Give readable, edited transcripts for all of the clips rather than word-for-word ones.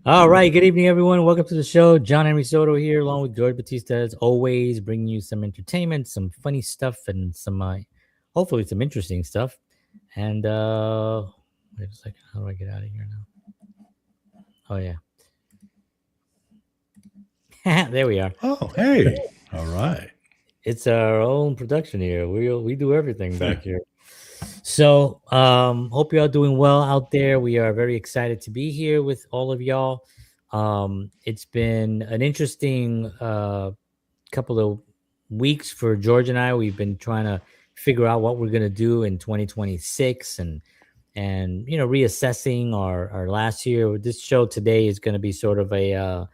All right. Good evening, everyone. Welcome to the show. John Henry Soto here, along with George Batista, as always, bringing you some entertainment, some funny stuff, and some, hopefully, some interesting stuff. And wait a second. How do I get out of here now? Oh, yeah. There we are. Oh, hey. All right. It's our own production here. We do everything back here. So, hope you're all doing well out there. We are very excited to be here with all of y'all. It's been an interesting couple of weeks for George and I. We've been trying to figure out what we're gonna do in 2026, and reassessing our last year. This show today is going to be sort of it's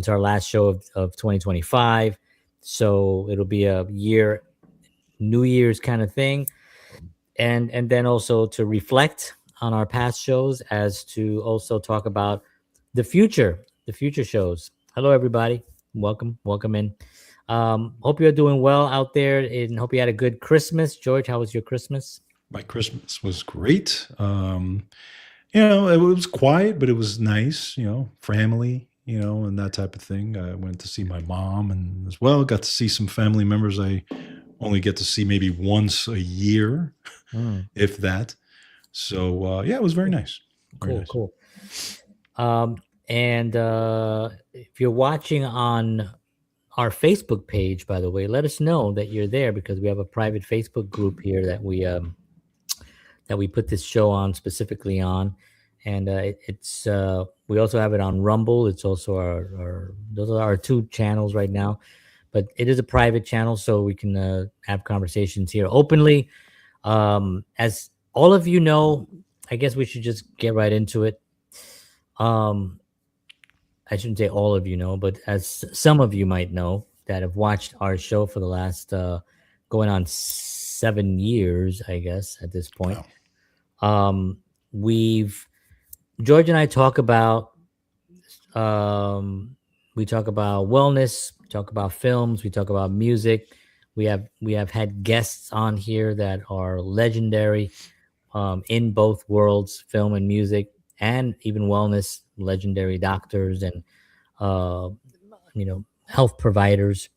our last show of 2025, so it'll be a year, New Year's kind of thing, and then also to reflect on our past shows, as to also talk about the future shows. Hello, everybody. Welcome in. Hope you're doing well out there, and hope you had a good Christmas. George, how was your Christmas? My Christmas was great. It was quiet, but it was nice, family, and that type of thing. I went to see my mom, and as well got to see some family members I only get to see maybe once a year, if that. So, it was very nice. Cool. And if you're watching on our Facebook page, by the way, let us know that you're there, because we have a private Facebook group here that we put this show on specifically on, and it's we also have it on Rumble. It's also our those are our two channels right now, but it is a private channel, so we can have conversations here openly. As all of you know, I guess we should just get right into it. I shouldn't say all of you know, but as some of you might know that have watched our show for the last going on 7 years, I guess, at this point. Wow. George and I talk about we talk about wellness, we talk about films, we talk about music. We have had guests on here that are legendary in both worlds, film and music, and even wellness, legendary doctors and health providers,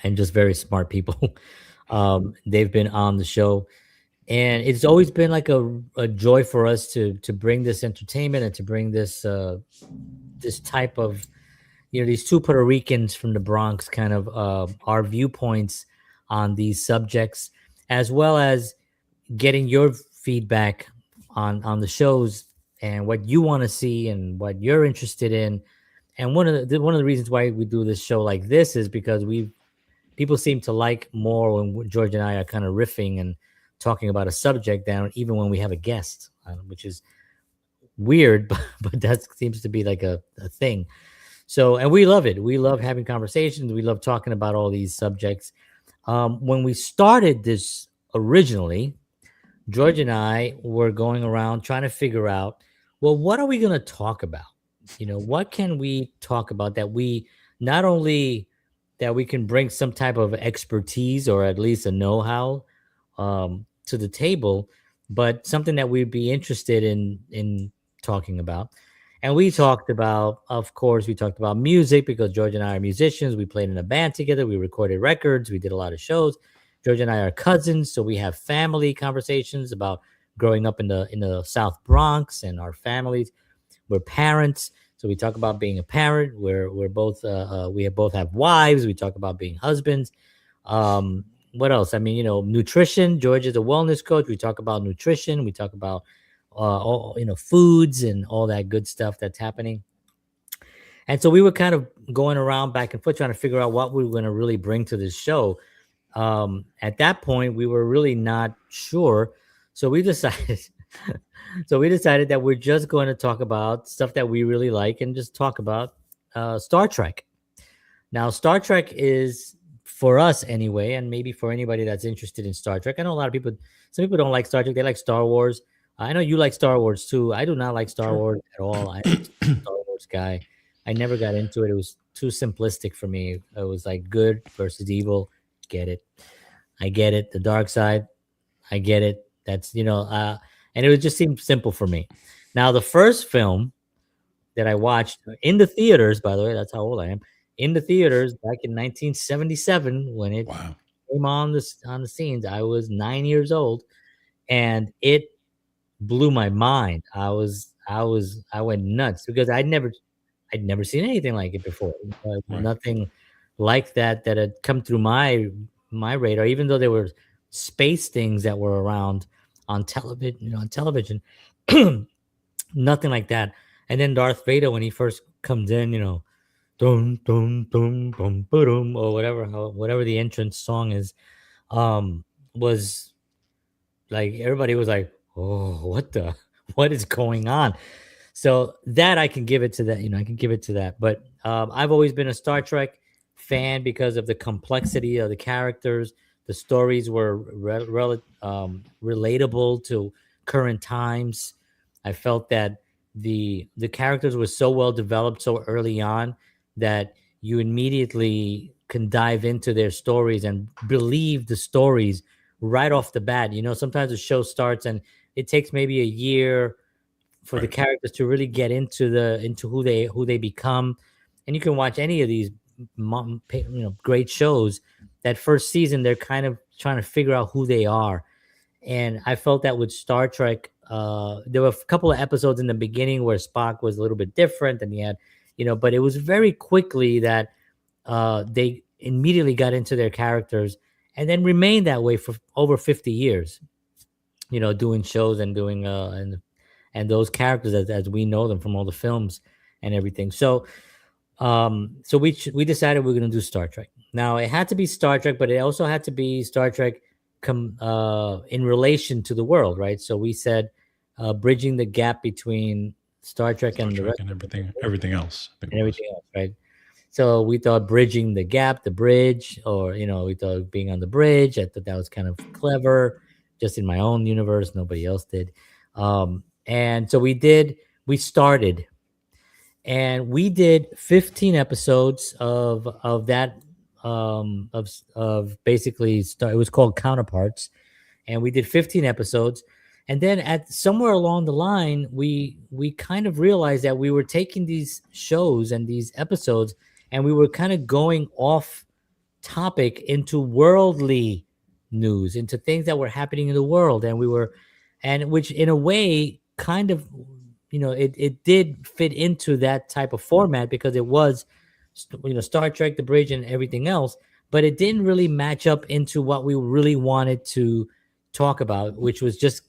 and just very smart people. They've been on the show, and it's always been like a joy for us to bring this entertainment and to bring this this type of, these two Puerto Ricans from the Bronx, kind of our viewpoints on these subjects, as well as getting your feedback on the shows and what you want to see and what you're interested in. And one of the reasons why we do this show like this is because people seem to like more when George and I are kind of riffing and talking about a subject down, even when we have a guest, which is weird, but that seems to be like a thing. So, and we love it. We love having conversations. We love talking about all these subjects. When we started this originally, George and I were going around trying to figure out, well, what are we going to talk about? What can we talk about that we not only that we can bring some type of expertise or at least a know-how to the table, but something that we'd be interested in talking about. And we talked about, of course, we talked about music, because George and I are musicians. We played in a band together. We recorded records. We did a lot of shows. George and I are cousins, so we have family conversations about growing up in the South Bronx and our families. We're parents, so we talk about being a parent. We're both we both have wives. We talk about being husbands. What else? I mean, nutrition. George is a wellness coach. We talk about nutrition. We talk about all, foods and all that good stuff that's happening. And so we were kind of going around back and forth trying to figure out what we were going to really bring to this show. At that point, we were really not sure. So we decided that we're just going to talk about stuff that we really like and just talk about Star Trek. Now, Star Trek is for us anyway, and maybe for anybody that's interested in Star Trek. I know a lot of people. Some people don't like Star Trek; they like Star Wars. I know you like Star Wars too. I do not like Star Sure. Wars at all. I'm just a Star Wars guy. I never got into it. It was too simplistic for me. It was like good versus evil. Get it? I get it. The dark side. I get it. That's and it would just seem simple for me. Now, the first film that I watched in the theaters, by the way, that's how old I am, in the theaters back in 1977 when it Wow. came on the scenes. I was 9 years old, and it blew my mind. I went nuts because I'd never seen anything like it before. Right. Nothing like that had come through my radar, even though there were space things that were around on television, nothing like that. And then Darth Vader, when he first comes in, dum dum dum dum dum, or whatever the entrance song is, um, was like everybody was like, "Oh, what is going on?" So that I can give it to that. I can give it to that. But I've always been a Star Trek fan because of the complexity of the characters. The stories were relatable to current times. I felt that the characters were so well developed so early on that you immediately can dive into their stories and believe the stories right off the bat. Sometimes the show starts and it takes maybe a year for the Right. characters to really get into who they become. And you can watch any of these great shows. That first season they're kind of trying to figure out who they are. And I felt that with Star Trek, there were a couple of episodes in the beginning where Spock was a little bit different, and he had, but it was very quickly that they immediately got into their characters and then remained that way for over 50 years, doing shows and doing and those characters as we know them from all the films and everything. So we decided we are going to do Star Trek. Now it had to be Star Trek, but it also had to be Star Trek in relation to the world, right? So we said bridging the gap between Star Trek Star and the Trek rest and of the everything else, I think and it was. everything else, right? So we thought bridging the gap, the bridge, or we thought being on the bridge. I thought that was kind of clever, just in my own universe. Nobody else did. And so we did. We started, and we did 15 episodes of that of basically it was called Counterparts, and we did 15 episodes. And then at somewhere along the line we kind of realized that we were taking these shows and these episodes, and we were kind of going off topic into worldly news, into things that were happening in the world. And which in a way kind of, it did fit into that type of format because it was, Star Trek, the bridge, and everything else. But it didn't really match up into what we really wanted to talk about, which was just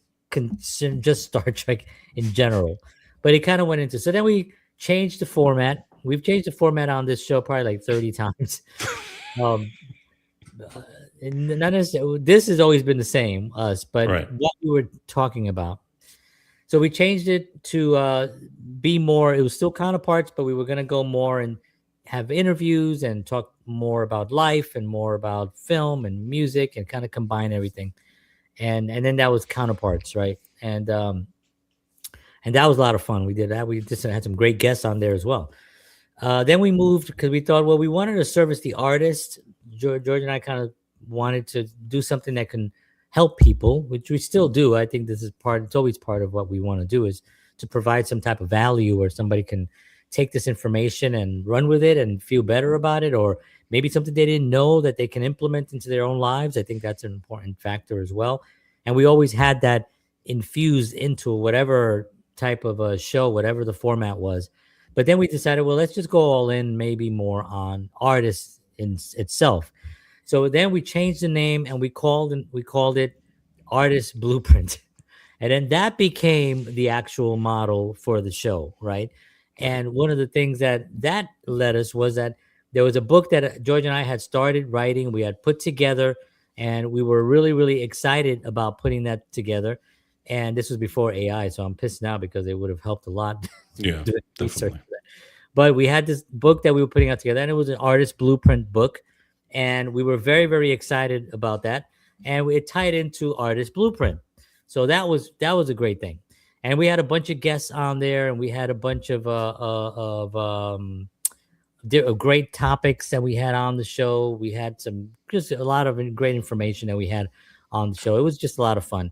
Star Trek in general. But it kind of went into, so then we changed the format. We've changed the format on this show probably like 30 times. Um, and not necessarily, this has always been the same, us, but Right. what we were talking about. So we changed it to be more, it was still Counterparts, but we were going to go more and have interviews and talk more about life and more about film and music and kind of combine everything. And then that was Counterparts, right? And that was a lot of fun. We did that. We just had some great guests on there as well. Then we moved because we thought, well, we wanted to service the artist. George and I kind of wanted to do something that can help people, which we still do. I think this is part, it's always part of what we want to do, is to provide some type of value where somebody can take this information and run with it and feel better about it, or maybe something they didn't know that they can implement into their own lives. I think that's an important factor as well. And we always had that infused into whatever type of a show, whatever the format was. But then we decided, well, let's just go all in, maybe more on artists in itself. So then we changed the name and we called it Artist Blueprint. And then that became the actual model for the show, right? Right. And one of the things that led us was that there was a book that George and I had started writing, we had put together, and we were really, really excited about putting that together. And this was before AI, so I'm pissed now because it would have helped a lot Yeah, doing research definitely. for that. But we had this book that we were putting out together, and it was an artist blueprint book, and we were very, very excited about that, and it tied into artist blueprint. So that was a great thing, and we had a bunch of guests on there, and we had a bunch of great topics that we had on the show. We had some just a lot of great information that we had on the show. It was just a lot of fun.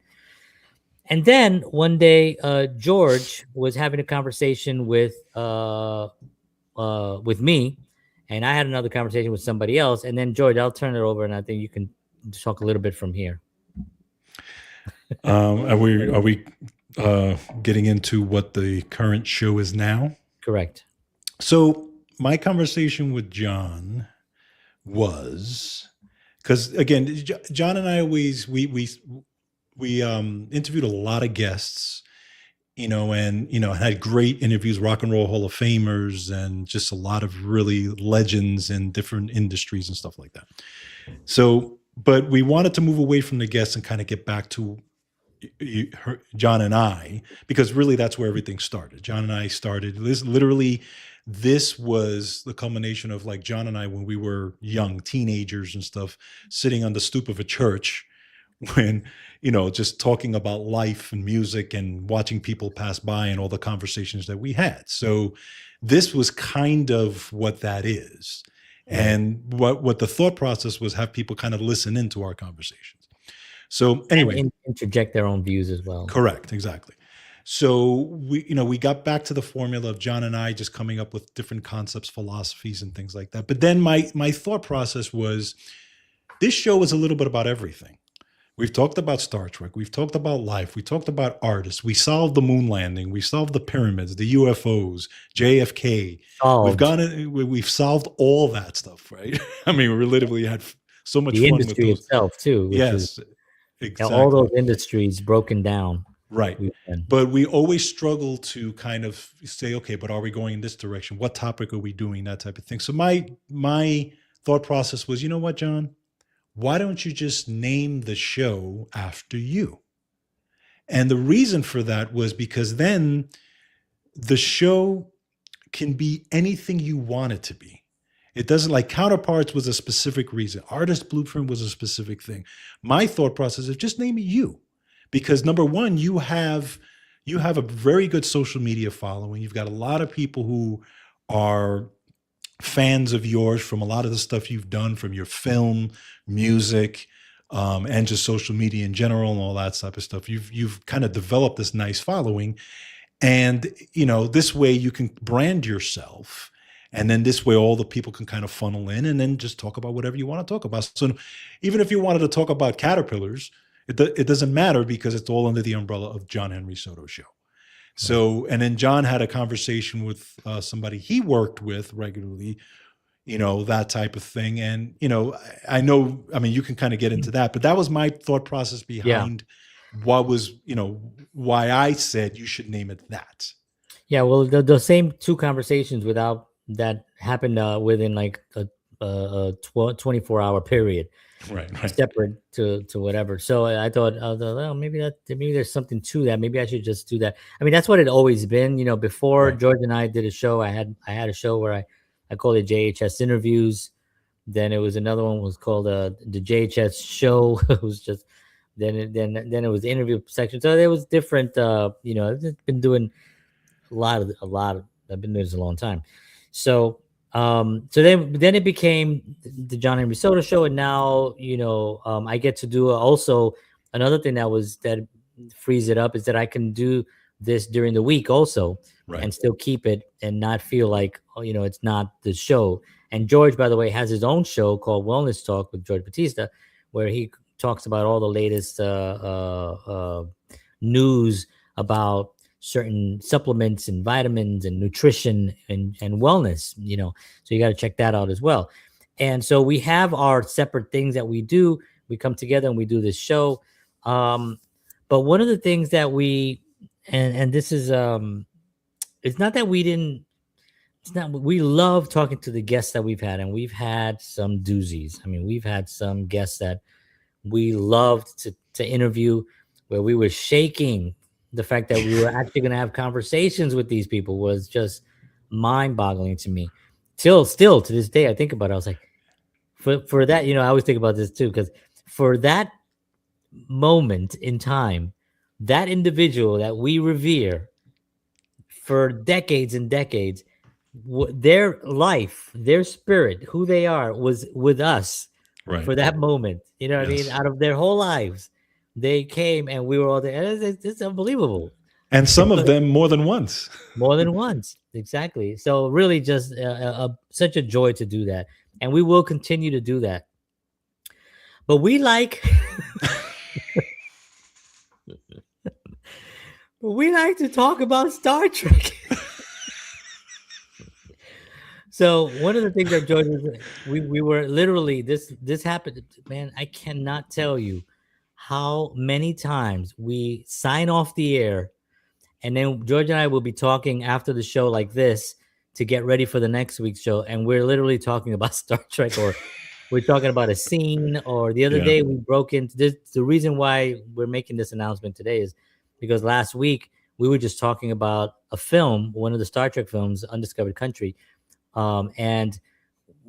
And then one day, George was having a conversation with me, and I had another conversation with somebody else. And then George, I'll turn it over, and I think you can talk a little bit from here. Are we getting into what the current show is now? Correct. So my conversation with John was because again, John and I always we interviewed a lot of guests, and had great interviews, rock and roll Hall of Famers, and just a lot of really legends in different industries and stuff like that. So, but we wanted to move away from the guests and kind of get back to John and I, because really that's where everything started. John and I started this literally. This was the culmination of like John and I when we were young teenagers and stuff, sitting on the stoop of a church when, just talking about life and music and watching people pass by and all the conversations that we had. So this was kind of what that is. And what the thought process was, have people kind of listen into our conversations. So anyway, and interject their own views as well. Correct. Exactly. So we got back to the formula of John and I just coming up with different concepts, philosophies, and things like that. But then my thought process was, this show is a little bit about everything. We've talked about Star Trek. We've talked about life. We talked about artists. We solved the moon landing. We solved the pyramids, the UFOs, JFK. We've solved all that stuff, right? I mean, we literally had so much the fun industry with those. itself too. Yes, exactly. All those industries broken down. Right. But we always struggle to kind of say, okay, but are we going in this direction? What topic are we doing? That type of thing. So my thought process was, you know what, John? Why don't you just name the show after you? And the reason for that was because then the show can be anything you want it to be. It doesn't, like Counterparts was a specific reason. Artist Blueprint was a specific thing. My thought process is just name it you. Because number one, you have a very good social media following. You've got a lot of people who are fans of yours from a lot of the stuff you've done, from your film, music, and just social media in general and all that type of stuff. You've kind of developed this nice following. And, this way you can brand yourself. And then this way all the people can kind of funnel in and then just talk about whatever you want to talk about. So even if you wanted to talk about caterpillars, it doesn't matter because it's all under the umbrella of John Henry Soto Show. So, and then John had a conversation with somebody he worked with regularly, that type of thing. And, I mean, you can kind of get into that, but that was my thought process behind why I said you should name it that. Yeah. Well, the same two conversations without that happened within like a 24-hour period. Right. Separate to whatever. So I thought, well, maybe there's something to that. Maybe I should just do that. I mean, that's what it always been. Before George and I did a show, I had a show where I called it JHS Interviews. Then it was another one was called the JHS Show. It was just then it was the interview section. So there was different. I've just been doing a lot of. I've been doing this a long time. So then it became the John Henry Soto Show, and now I get to do also another thing that frees it up is that I can do this during the week also, and still keep it and not feel like it's not the show. And George, by the way, has his own show called Wellness Talk with George Batista, where he talks about all the latest news about certain supplements and vitamins and nutrition and wellness, so you got to check that out as well. And so we have our separate things that we do. We come together and we do this show. But one of the things that we this is it's not that we didn't, it's not, we love talking to the guests that we've had, and we've had some doozies. I mean, we've had some guests that we loved to interview, where we were shaking. The fact that we were actually going to have conversations with these people was just mind-boggling to me. Still to this day, I think about it. I was like, for that, I always think about this too, because for that moment in time, that individual that we revere for decades and decades, their life, their spirit, who they are, was with us Right. for that moment. You know what I mean? Yes. Out of their whole lives, they came and we were all there. And it's unbelievable. And some of them more than once. More than once, exactly. So really, just such a joy to do that, and we will continue to do that. But we like, but we like to talk about Star Trek. So one of the things that George was, we were literally, this happened, man. I cannot tell you how many times we sign off the air, and then George and I will be talking after the show like this to get ready for the next week's show, and we're literally talking about Star Trek, or we're talking about a scene. Or the other Yeah. day we broke into this. The reason why we're making this announcement today is because last week we were just talking about a film, one of the Star Trek films, Undiscovered Country, and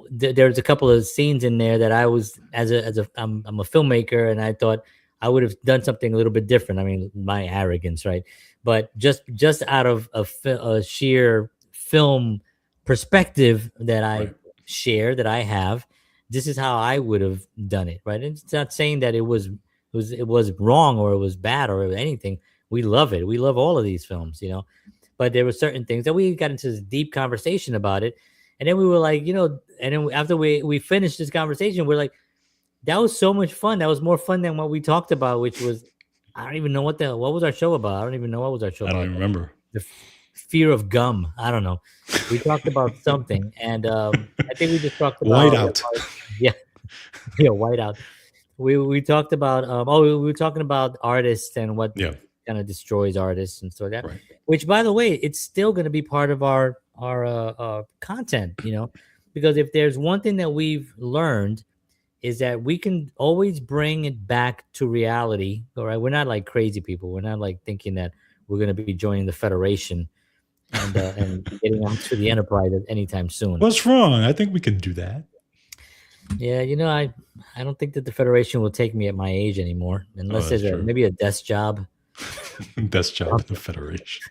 there's a couple of scenes in there that I was, I'm a filmmaker, and I thought I would have done something a little bit different. I mean, my arrogance, right? But just out of a sheer film perspective that I Right. share, that I have, this is how I would have done it, right? And it's not saying that it was wrong or it was bad or anything. We love it. We love all of these films, but there were certain things that we got into this deep conversation about it. And then we were like, and then after we finished this conversation, we're like, that was so much fun. That was more fun than what we talked about, which was, I don't even know what was our show about. I don't even know what was our show I don't about. even remember. The fear of gum. I don't know. We talked about something, and I think we just talked about Whiteout. yeah, yeah, whiteout. We talked about we were talking about artists and what Yeah. kind of destroys artists and stuff like that. Right. Which, by the way, it's still going to be part of our content, because if there's one thing that we've learned is that we can always bring it back to reality. All right, we're not like crazy people. We're not like thinking that we're going to be joining the Federation and getting onto the Enterprise at anytime soon. What's wrong? I think we can do that. Yeah, I don't think that the Federation will take me at my age anymore, unless that's there's true. maybe a desk job. Best job in the Federation.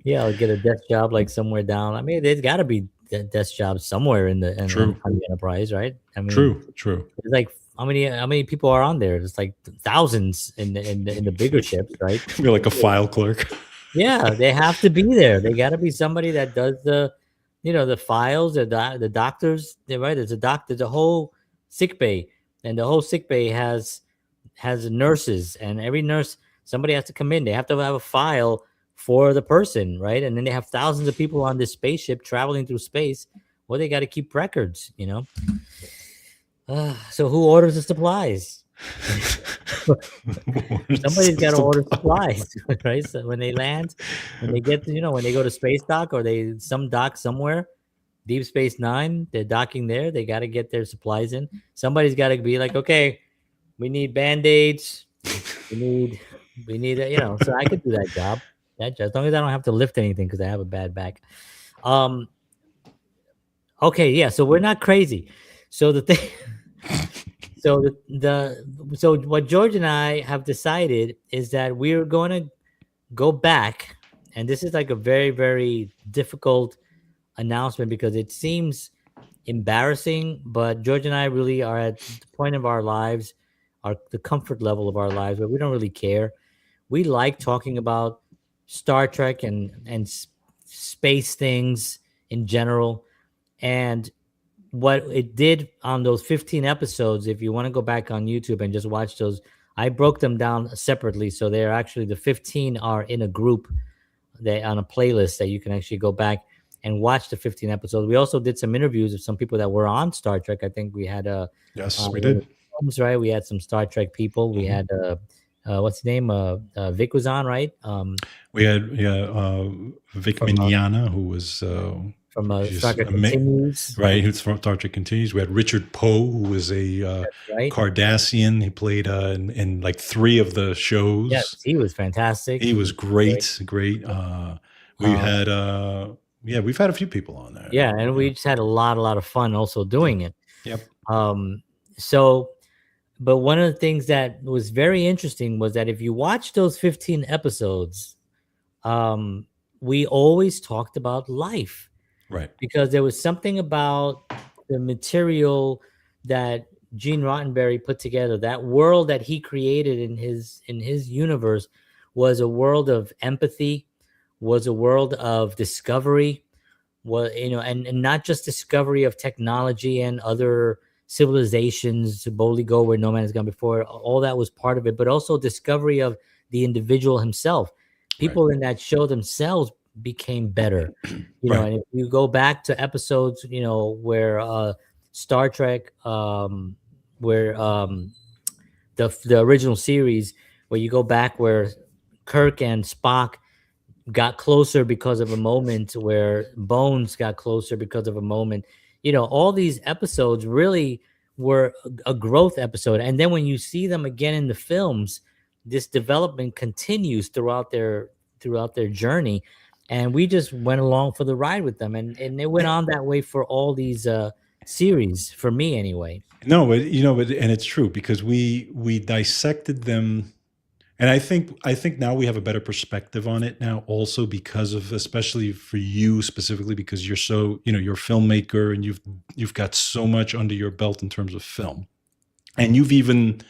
Yeah, I'll get a desk job like somewhere down. I mean, there's got to be desk jobs somewhere True. on the Enterprise, right? I mean, True. it's like how many people are on there? It's like thousands in the bigger ships, right? Be like a file clerk. Yeah, they have to be there. They got to be somebody that does the files, the doctors, right? There's a doctor, there's a whole sick bay, and the whole sick bay has nurses, and every nurse, somebody has to come in. They have to have a file for the person, right? And then they have thousands of people on this spaceship traveling through space. Well, they got to keep records. So who orders the supplies? Somebody's got to order supplies, right? So when they land, when they get when they go to space dock, or some dock somewhere, Deep Space Nine, they're docking there. They got to get their supplies in. Somebody's got to be like, okay, we need Band-Aids. We need So I could do that job. As long as I don't have to lift anything because I have a bad back. Okay, yeah. So we're not crazy. So the thing. So what George and I have decided is that we're going to go back, and this is like a very, very difficult announcement because it seems embarrassing, but George and I really are at the point of our lives, the comfort level of our lives, where we don't really care. We like talking about Star Trek and space things in general, and what it did on those 15 episodes. If you want to go back on YouTube and just watch those, I broke them down separately, so they're actually, the 15 are in a group, they on a playlist that you can actually go back and watch the 15 episodes. We also did some interviews of some people that were on Star Trek. I think we had Yes, we did. films, right? We had some Star Trek people. We had what's his name? Vic was on, right? We had Vic Mignogna, who was From just Star Trek Continues. right? Who's from Star Trek Continues. We had Richard Poe, who was a right. Cardassian. He played in like 3 of the shows. Yes, he was fantastic. He was great. We had Yeah, we've had a few people on there. Yeah, and Yeah. we just had a lot of fun also Yep. doing it. Yep. Um, so, but one of the things that was very interesting was that if you watch those 15 episodes, um, we always talked about life Right. because there was something about the material that Gene Roddenberry put together. That world that he created in his universe was a world of empathy, was a world of discovery, was, you know, and not just discovery of technology and other civilizations to boldly go where no man has gone before. All that was part of it, but also discovery of the individual himself. Right. People in that show themselves became better, you know. Right. And if you go back to episodes, you know, where Star Trek, where the original series, where you go back where Kirk and Spock got closer because of a moment, where Bones got closer because of a moment. You know, all these episodes really were a growth episode. And then when you see them again in the films, this development continues throughout their journey. And we just went along for the ride with them. And it went on that way for all these series, for me anyway. No, but and it's true because we dissected them, and I think now we have a better perspective on it now, also because of, especially for you specifically, because you're so, you're a filmmaker and you've got so much under your belt in terms of film, and you've even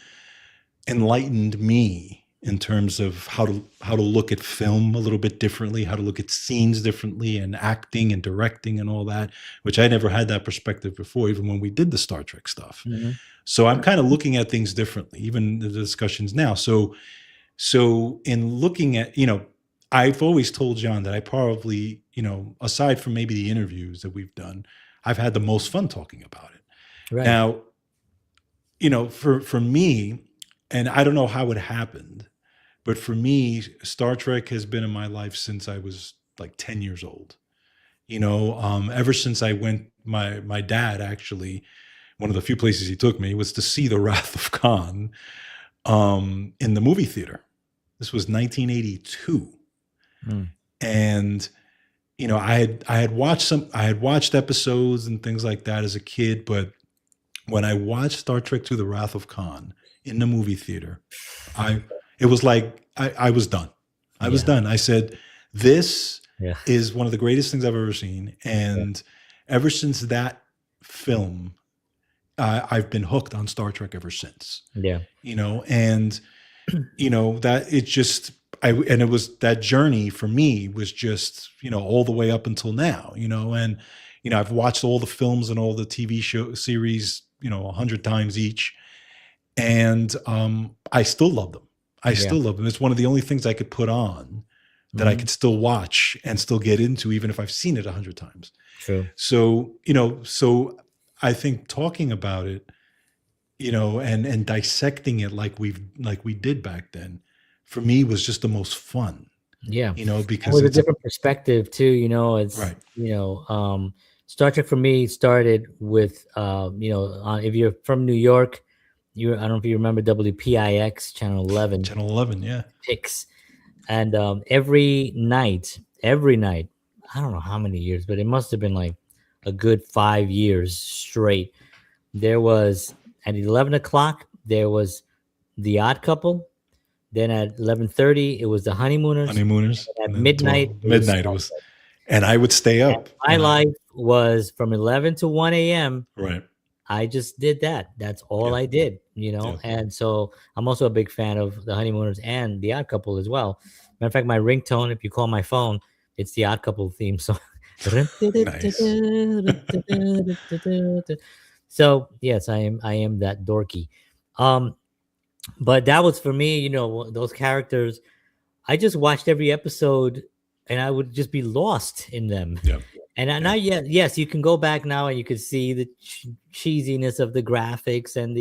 enlightened me in terms of how to look at film a little bit differently, how to look at scenes differently, and acting and directing and all that, which I never had that perspective before, even when we did the Star Trek stuff. Mhm. So I'm kind of looking at things differently, even the discussions now. So in looking at, I've always told John that I probably, aside from maybe the interviews that we've done, I've had the most fun talking about it. Right. Now, for me, and I don't know how it happened, but for me, Star Trek has been in my life since I was like 10 years old. Ever since I went, my dad actually, one of the few places he took me was to see The Wrath of Khan in the movie theater. This was 1982. Mm. And I had watched episodes and things like that as a kid, but when I watched Star Trek II: The Wrath of Khan in the movie theater, I it was like I was done. I was Yeah. done. I said, "This Yeah. is one of the greatest things I've ever seen." And ever since that film, I've been hooked on Star Trek ever since. Yeah. And that it just and it was, that journey for me was just, all the way up until now. And I've watched all the films and all the TV show series, 100 times each, and I still love them. I Yeah. still love them. It's one of the only things I could put on that I Mhm. could still watch and still get into, even if I've seen it 100 times. True. So I think talking about it, and dissecting it like we did back then, for me was just the most fun, Yeah. And because with a it's a different perspective too, you know, it's, right. Star Trek for me started with, if you're from New York, I don't know if you remember WPIX channel 11 Channel 11, yeah. picks. And every night, I don't know how many years, but it must have been like a good 5 years straight. There was at 11 o'clock, there was The Odd Couple. Then at 11:30, it was The Honeymooners. Honeymooners, At and then midnight, 12 it was midnight it Star was, Trek. and I would stay And up, my life was from 11 to 1 a.m. right. I just did that. That's all Yeah. I did, you know? Yeah. And so I'm also a big fan of The Honeymooners and The Odd Couple as well. Matter of fact, my ringtone, if you call my phone, it's The Odd Couple theme song. Nice. So yes, I am that dorky. Um, but that was for me, you know, those characters. I just watched every episode and I would just be lost in them. Yeah. And Yeah. not yet, yes, you can go back now and you can see the cheesiness of the graphics and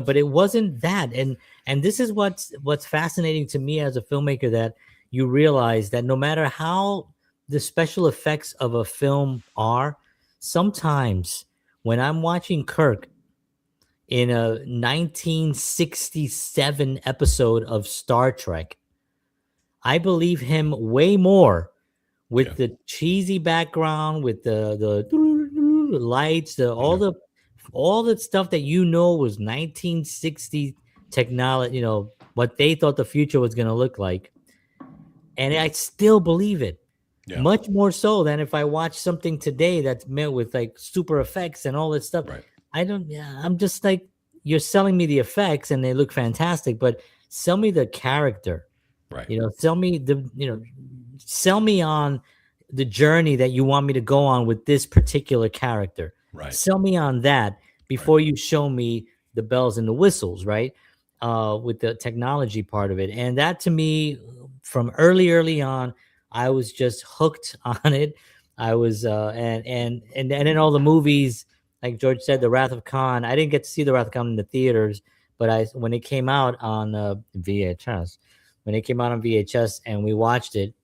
but it wasn't that. And this is what's fascinating to me as a filmmaker, that you realize that no matter how the special effects of a film are, sometimes when I'm watching Kirk in a 1967 episode of Star Trek, I believe him way more Yeah. with the cheesy background, with the lights, the Yeah. all the stuff that was 1960 technology, what they thought the future was going to look like. And I still believe it. Yeah. Much more so than if I watch something today that's met with like super effects and all this stuff. Right. I don't, yeah, I'm just like, you're selling me the effects and they look fantastic, but sell me the character, Right. sell me sell me on the journey that you want me to go on with this particular character. Right. Sell me on that Right. before you show me the bells and the whistles, right? With the technology part of it. And that to me, from early on, I was just hooked on it. I was and then all the movies, like George said, The Wrath of Khan. I didn't get to see The Wrath of Khan in the theaters, but I when it came out on VHS, when it came out on VHS and we watched it.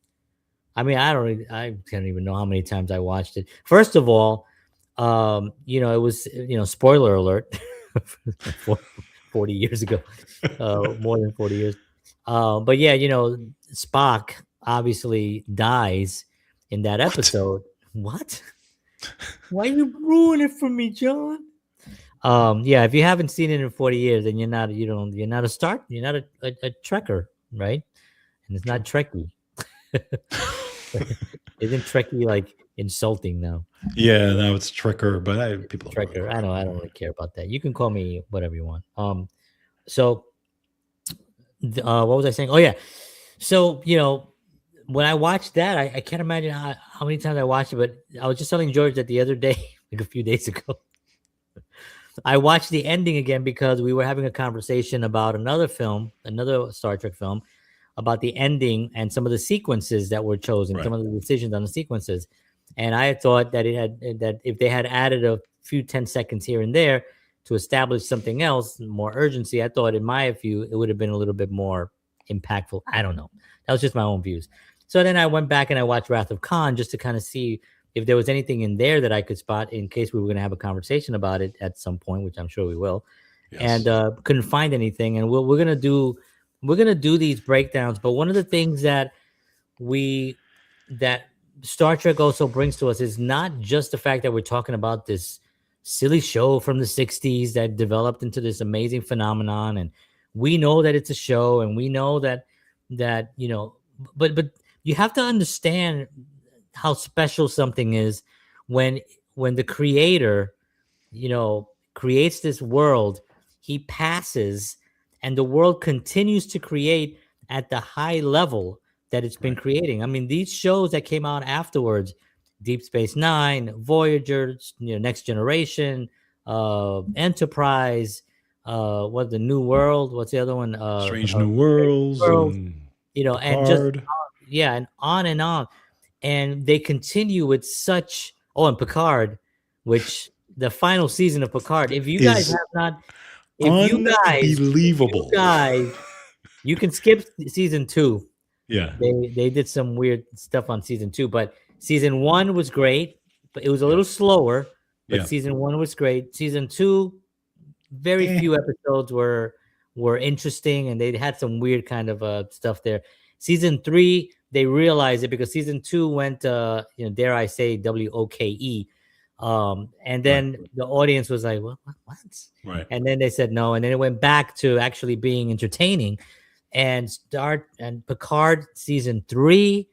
I mean, I can't even know how many times I watched it. First of all, it was, spoiler alert, for 40 years ago, more than 40 years. But yeah, Spock obviously dies in that What? episode. What? Why you ruin it for me, John? Yeah, if you haven't seen it in 40 years, then you're not a start, you're not a trekker, right? And it's not True. Trekkie. Isn't Trekkie like insulting now? Yeah, now it's Tricker, but people don't really Trekker. call I it. don't really care about that. You can call me whatever you want. So what was I saying? Oh yeah. So when I watched that, I can't imagine how many times I watched it. But I was just telling George that the other day, like a few days ago, I watched the ending again because we were having a conversation about another film, another Star Trek film, about the ending and some of the sequences that were chosen, some Right. of the decisions on the sequences. And I thought that that if they had added a few 10 seconds here and there to establish something else, more urgency, I thought in my view, it would have been a little bit more impactful. I don't know. That was just my own views. So then I went back and I watched Wrath of Khan just to kind of see if there was anything in there that I could spot in case we were going to have a conversation about it at some point, which I'm sure we will. And Yes. couldn't find anything. And we're gonna do these breakdowns. But one of the things we that Star Trek also brings to us is not just the fact that we're talking about this silly show from the 60s that developed into this amazing phenomenon. And we know that it's a show and we know that but you have to understand how special something is when the creator creates this world, he passes, and the world continues to create at the high level that it's been Right. creating. I mean, these shows that came out afterwards, Deep Space Nine, Voyager, Next Generation, Enterprise, what the New World, what's the other one? Strange New Worlds World, and and just Picard. yeah, and on and on. And they continue with such and Picard, which the final season of Picard. If you guys Is have not, if you unbelievable. guys, you can skip season two. Yeah. They did some weird stuff on season two, but season one was great, but it was a Yeah. little slower. But Yeah. season one was great. Season two, very Eh. few episodes were interesting, and they had some weird kind of stuff there. Season three, they realized it because season two went, dare I say, WOKE, and Right. then the audience was like, what? Right. And then they said no, and then it went back to actually being entertaining. And Picard season three,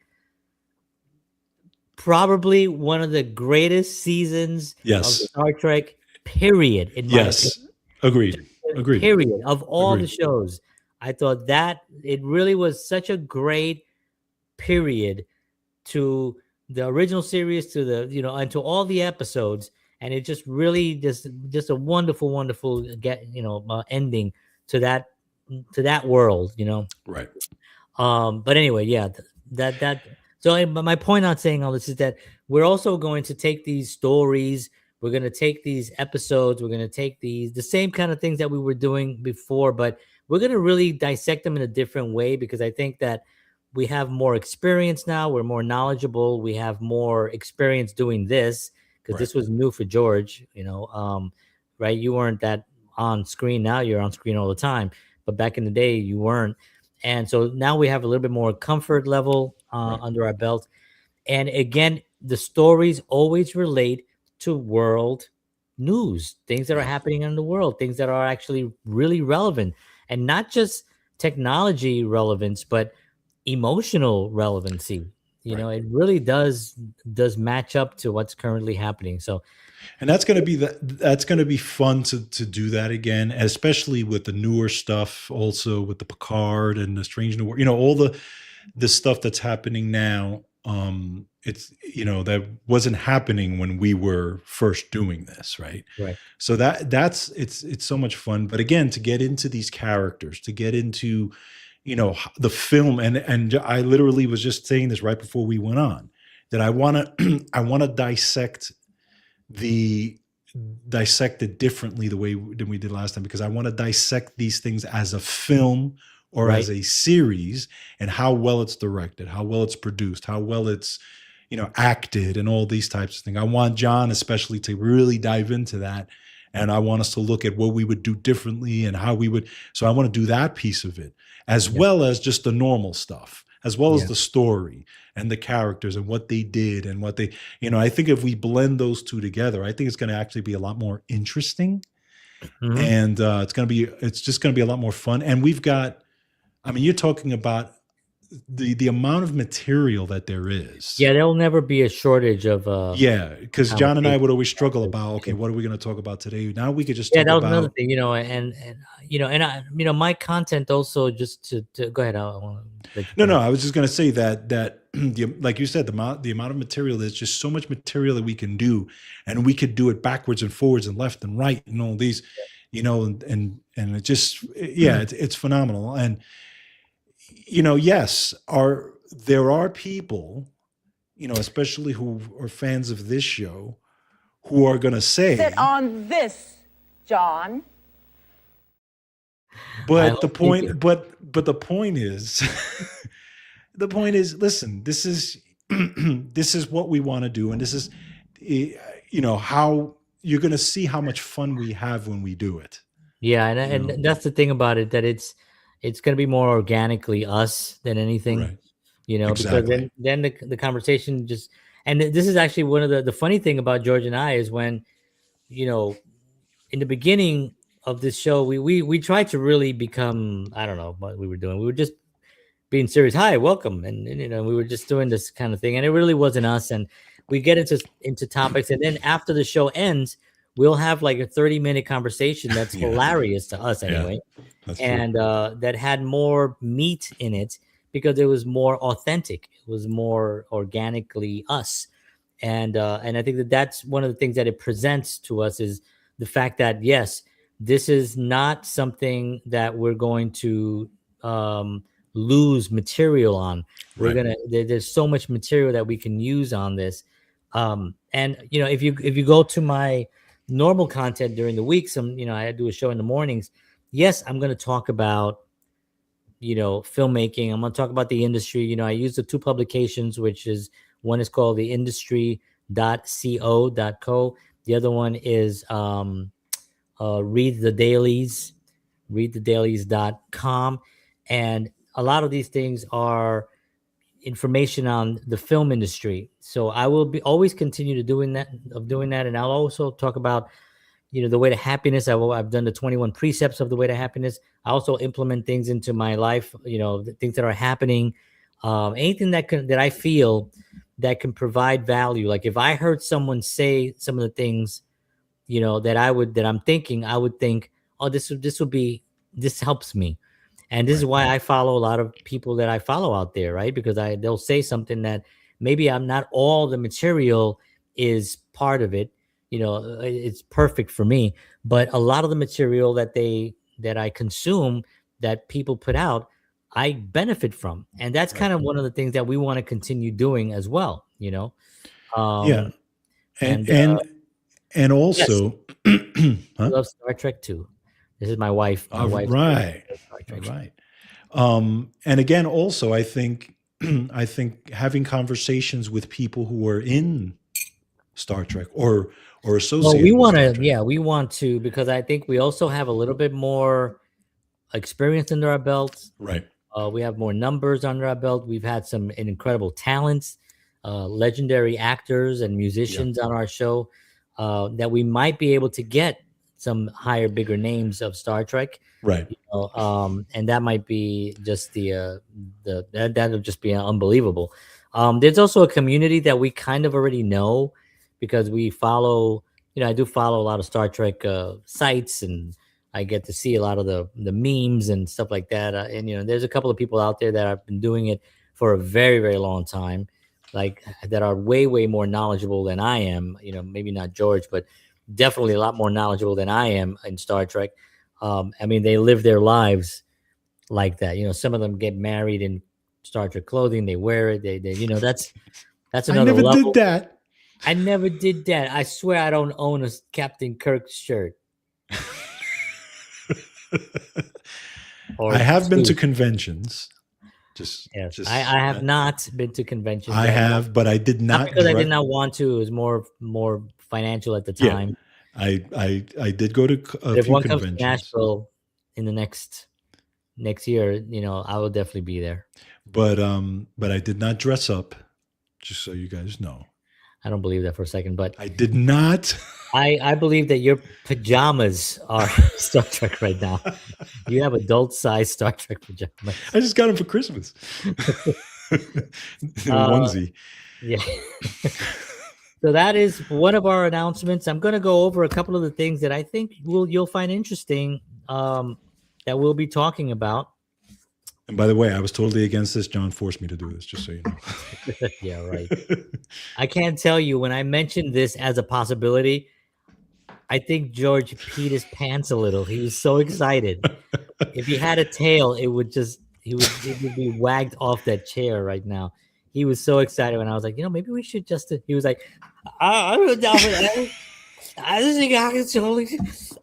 probably one of the greatest seasons of Yes. Star Trek, period, in my opinion. Yes. Agreed. Agreed. Period. Of all the Agreed. shows, I thought that it really was such a great period to the original series, to the and to all the episodes, and it just really just a wonderful ending to that world. Right. But anyway, yeah, that. So but my point on saying all this is that we're also going to take these stories, we're going to take these episodes, we're going to take the same kind of things that we were doing before, but we're going to really dissect them in a different way because I think that we have more experience now, we're more knowledgeable, we have more experience doing this because Right. this was new for George, right? You weren't that on screen. Now you're on screen all the time, but back in the day you weren't. And so now we have a little bit more comfort level Right. under our belt. And again, the stories always relate to world news, things that are Right. happening in the world, things that are actually really relevant, and not just technology relevance, but emotional relevancy. Right. It really does match up to what's currently happening. So And that's going to be that's going to be fun to do that again, especially with the newer stuff, also with the Picard and the Strange New World. All the stuff that's happening now. It's that wasn't happening when we were first doing this, right? right, So that's it's so much fun. But again, to get into these characters, to get into the film, and I literally was just saying this right before we went on, that I want to I want to the dissect it differently the way than we did last time, because I want to dissect these things as a film or right, as a series, and how well it's directed, how well it's produced, how well it's acted, and all these types of things. I want John especially to really dive into that, and I want us to look at what we would do differently and how we would. So I want to do that piece of it, as yeah, well as just the normal stuff, as well as yeah, the story and the characters and what they did and what they, I think if we blend those two together, I think it's going to actually be a lot more interesting, hmm, and it's just going to be a lot more fun. And we've got, I mean, you're talking about the amount of material that there is. yeah. There'll never be a shortage of Yeah, because John and I conversation. would always struggle about, okay, what are we going to talk about today? Now we could just Yeah, talk that was another about. thing, and I, my content also, just to go ahead. I want to let you No, no, finish. I was just going to say that like you said, the amount of material, there's just so much material that we can do, and we could do it backwards and forwards and left and right and all these, and it just, yeah, it's phenomenal. And yes, there are people, especially who are fans of this show, who are going to Sit say, on this, John. I but the hope you do. point, but the point is, the point is, listen, this is this is what we want to do, and this is, how you're going to see how much fun we have when we do it. Yeah, and You know, and that's the thing about it, that it's going to be more organically us than anything, right? because Exactly. then the conversation just, and this is actually one of the funny thing about George and I is when, you know in the beginning of this show, we tried to really become, I don't know what we were doing. We were just being serious. Hi, welcome, and we were just doing this kind of thing, and it really wasn't us. And we get into topics, and then after the show ends, we'll have like a 30-minute conversation that's Yeah, hilarious to us yeah, anyway, that's true. and that had more meat in it because it was more authentic. It was more organically us, and I think that that's one of the things that it presents to us, is the fact that yes, this is not something that we're going to lose material on. We're Right. gonna there's so much material that we can use on this, and if you go to my normal content during the week, I do a show in the mornings. Yes, I'm going to talk about filmmaking. I'm going to talk about the industry. I use the two publications, which is, one is called the industry.co.co. The other one is read the dailies, readthedailies.com. And a lot of these things are information on the film industry. So I will be always continue to doing that. And I'll also talk about the way to happiness. I've done the 21 precepts of the way to happiness. I also implement things into my life, the things that are happening, anything that I feel that can provide value. Like if I heard someone say some of the things, that I'm thinking, I would think, oh, this helps me. And this is Right. why I follow a lot of people that I follow out there, right? Because they'll say something that maybe I'm not all the material is part of it. It's perfect for me, but a lot of the material that I consume, that people put out, I benefit from. And that's Right. kind of one of the things that we want to continue doing as well, Yeah. Um, And and and yes, also, I huh? love Star Trek too. This is my wife. My All wife's right. Star All Trek. right. And again, also, I think I think having conversations with people who are in Star Trek or Well, we associated with want Star to, Trek. yeah, we want to, because I think we also have a little bit more experience under our belts. Right. We have more numbers under our belt. We've had some incredible talents. legendary actors and musicians on our show, that we might be able to get some higher, bigger names of Star Trek. Right. And that might be just that'll just be unbelievable. There's also a community that we kind of already know because we follow. I do follow a lot of Star Trek sites, and I get to see a lot of the memes and stuff like that. And there's a couple of people out there that have been doing it for a very, very long time, like that are way, way more knowledgeable than I am. Maybe not George, but definitely a lot more knowledgeable than I am in Star Trek. I mean, they live their lives like that. Some of them get married in Star Trek clothing. They wear it. They that's I another never level. did that. I never did that. I swear I don't own a Captain Kirk shirt. I have been to conventions. Yes, I have not been to conventions. I have, but I did not. Not because I did not want to. It was more financial at the time. I did go to a if few one comes to conventions. Nashville in the next year, I will definitely be there. But I did not dress up. Just so you guys know. I don't believe that for a second, but I did not. I believe that your pajamas are Star Trek right now. You have adult-sized Star Trek pajamas. I just got them for Christmas. Onesie. Yeah. So that is one of our announcements. I'm going to go over a couple of the things that I think you'll find interesting that we'll be talking about. And by the way, I was totally against this. John forced me to do this, just so you know. Yeah, right. I can't tell you, when I mentioned this as a possibility, I think George peed his pants a little. He was so excited. If he had a tail, it would be wagged off that chair right now. He was so excited when I was like, maybe we should just. He was like, I don't know. I just think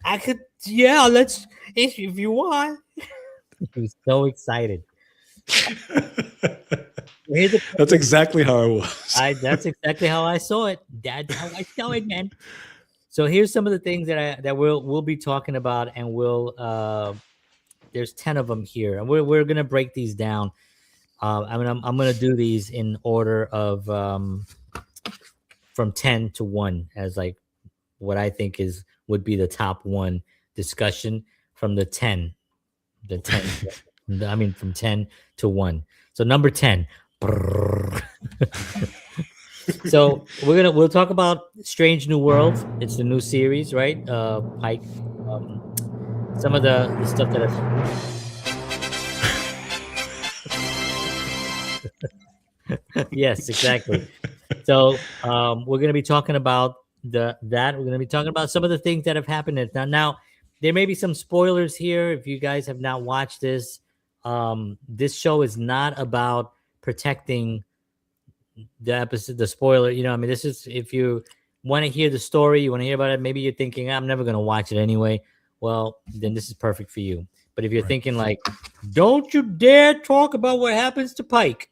I could. Yeah, let's if you want. He was so excited. That's exactly how I was. That's exactly how I saw it. That's how I saw it, man. So here's some of the things that we'll be talking about, and there's 10 of them here, and we're gonna break these down. I'm gonna do these in order of from 10 to 1 as like what I think would be the top one discussion from the 10. From 10 to 1. So number 10. So we'll talk about Strange New Worlds. It's the new series, right? Pike. Some of the stuff that yes, exactly. So we're going to be talking about that. We're going to be talking about some of the things that have happened. Now, there may be some spoilers here if you guys have not watched this. This show is not about protecting the episode, the spoiler. This is, if you want to hear the story, you want to hear about it, maybe you're thinking, I'm never going to watch it anyway. Well, then this is perfect for you. But if you're thinking like, don't you dare talk about what happens to Pike,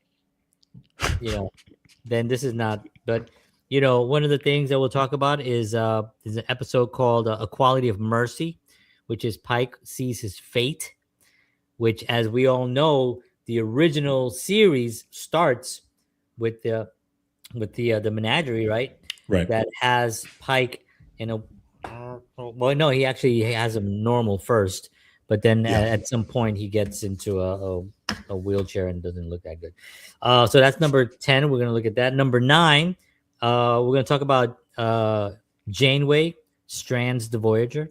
then this is not. But one of the things that we'll talk about is an episode called A Quality of Mercy, which is Pike sees his fate, which, as we all know, the original series starts with the menagerie, right? Right. That has Pike in a well, no, he actually has him normal first, but then at some point he gets into a wheelchair and doesn't look that good. So that's number 10. We're gonna look at that. Number 9, we're gonna talk about Janeway strands the Voyager.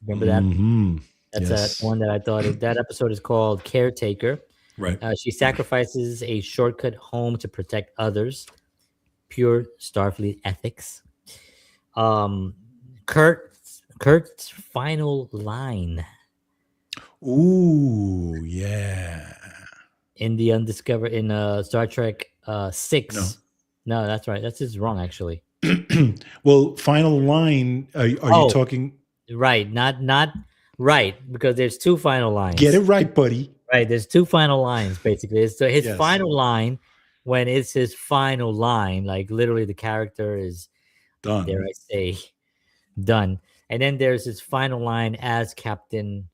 Remember that? Mm-hmm. That's one that I thought that episode is called Caretaker. Right. She sacrifices a shortcut home to protect others. Pure Starfleet ethics. Kurt's final line. Ooh, yeah. In the Undiscovered, in Star Trek 6. No, that's right. That's just wrong, actually. Well, final line. Are you talking? Right, not right, because there's 2 final lines. Get it right, buddy. Right, there's 2 final lines, basically. So his final line, when it's his final line, like literally the character is done. Dare I say, done. And then there's his final line as Captain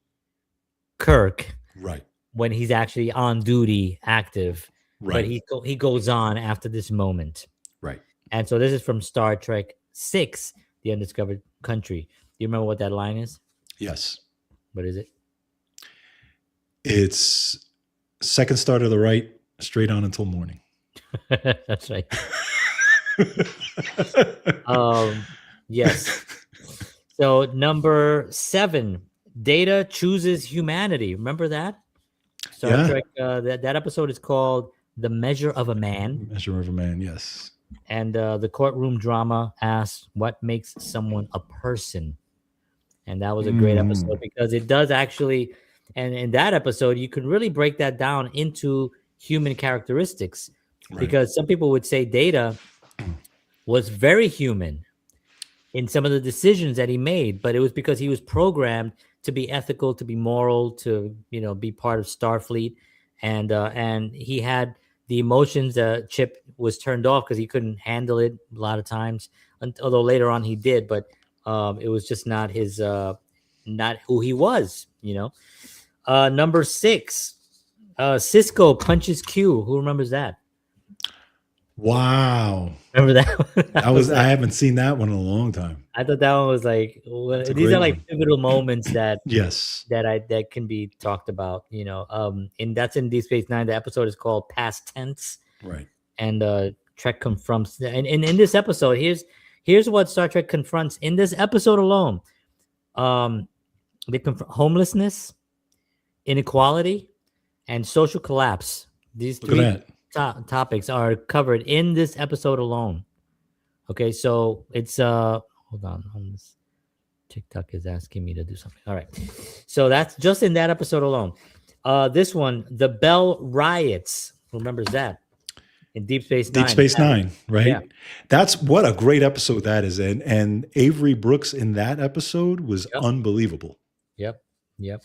Kirk. Right. When he's actually on duty, active. but Right. he goes on after this moment. Right. And so this is from Star Trek 6, The Undiscovered Country. Do you remember what that line is? Yes. What is it? It's second star to the right, straight on until morning. That's right. Yes. So number 7, Data chooses humanity. Remember that? Star Yeah. Trek. That episode is called "The Measure of a Man," Measure of a Man. Yes. and the courtroom drama asks, "What makes someone a person?" And that was a great episode because it does actually. And in that episode, you could really break that down into human characteristics, Right. because some people would say Data was very human in some of the decisions that he made, but it was because he was programmed to be ethical, to be moral, to be part of Starfleet, and he had the emotions. Chip was turned off because he couldn't handle it a lot of times. Although later on he did, but it was just not his, not who he was. Number 6, Cisco punches Q. Who remembers that? Wow. Remember that? I haven't seen that one in a long time. I thought that one was like, That's a these great are like one. pivotal moments that Yes. that can be talked about, and that's in Deep Space Nine. The episode is called Past Tense, Right. and Trek confronts. And in this episode, here's what Star Trek confronts in this episode alone. They confront homelessness, inequality, and social collapse. These Look at three that. topics are covered in this episode alone. Okay, so it's hold on this TikTok is asking me to do something. All right, so that's just in that episode alone. This one, the Bell Riots, remembers that in Deep Space Nine. Deep Space Nine, right? Yeah. That's what a great episode that is. And Avery Brooks in that episode was Yep. unbelievable. Yep.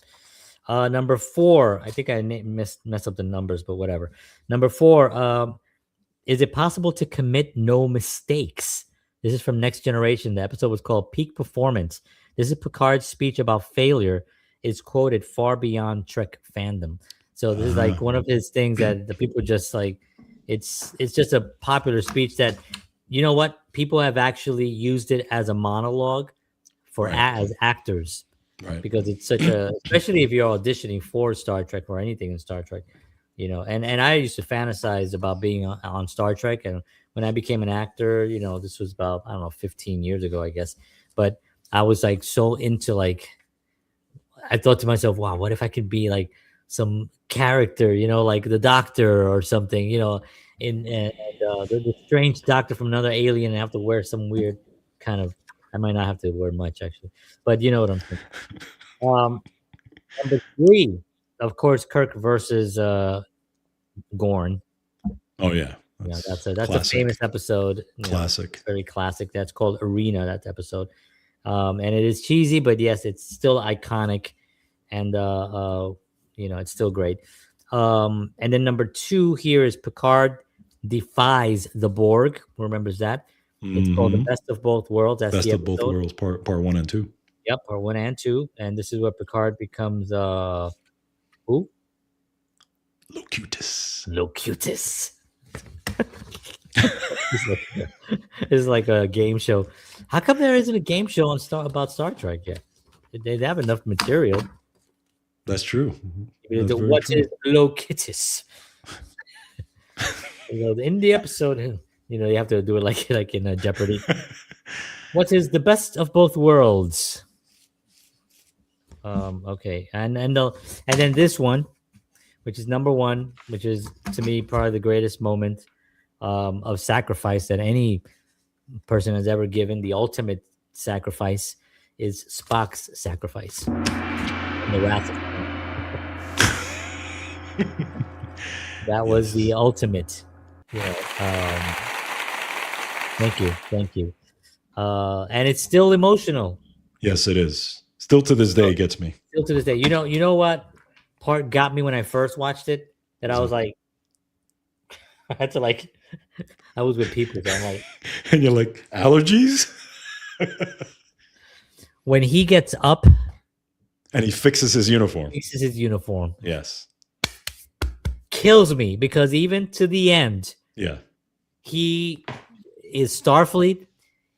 Number 4, I think I messed up the numbers, but whatever. Number 4, is it possible to commit no mistakes? This is from Next Generation. The episode was called Peak Performance. This is Picard's speech about failure is quoted far beyond Trek fandom. So this is like one of his things that the people just like, it's just a popular speech that, you know what? People have actually used it as a monologue for as actors. Right. Because it's such a, especially if you're auditioning for Star Trek or anything in Star Trek, and I used to fantasize about being on Star Trek. And when I became an actor, this was about, I don't know, 15 years ago, I guess. But I was like so into like, I thought to myself, wow, what if I could be like some character, like the Doctor or something, in the strange Doctor from another alien, and have to wear some weird kind of, I might not have to wear much actually, but you know what I'm saying. Number 3, of course, Kirk versus Gorn. Oh yeah. That's a famous episode. Classic. Very classic. That's called Arena, that episode. And it is cheesy, but yes, it's still iconic, and it's still great. And then number 2 here is Picard defies the Borg. Who remembers that? It's called The Best of Both Worlds. That's Best the of Both Worlds, part 1 and 2. Yep, part 1 and 2. And this is where Picard becomes who? Locutus. It's like a game show. How come there isn't a game show on about Star Trek yet? They have enough material. That's true. What is Locutus? In the episode, you have to do it like in Jeopardy. What is the best of both worlds? Okay, and then this one, which is number 1, which is to me probably the greatest moment of sacrifice that any person has ever given. The ultimate sacrifice is Spock's sacrifice in the Wrath of Khan. That was the ultimate. Thank you. And it's still emotional. Yes, it is. Still to this day, it gets me. Still to this day. You know what part got me when I first watched it? That I was like, I had to like, I was with people. So I'm like, and you're like, allergies? When he gets up and he fixes his uniform. Yes. kills me because even to the end, Yeah. he is Starfleet.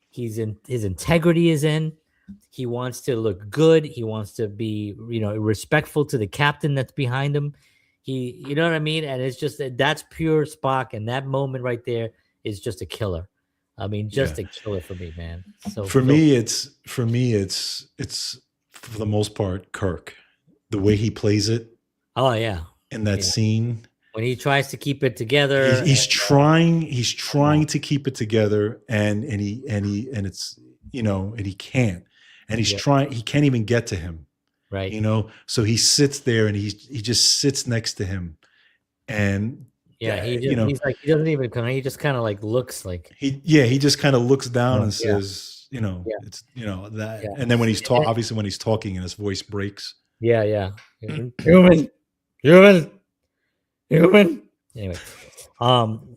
He's in, his integrity is in. He wants to look good. He wants to be, respectful to the captain that's behind him. You know what I mean? And it's just that's pure Spock. And that moment right there is just a killer. I mean, just Yeah. a killer for me, man. So For me, it's for the most part Kirk. The way he plays it oh yeah, in that yeah. scene. When he tries to keep it together, He's trying to keep it together, and it's, and he can't. And yeah, he can't even get to him. right. So he sits there and he just sits next to him, and Yeah, he's like he doesn't even come. He just kind of like looks like he just kind of looks down and yeah, says, yeah, it's, that. yeah, And then when he's and obviously when he's talking and his voice breaks. yeah. Human, human, human. Anyway,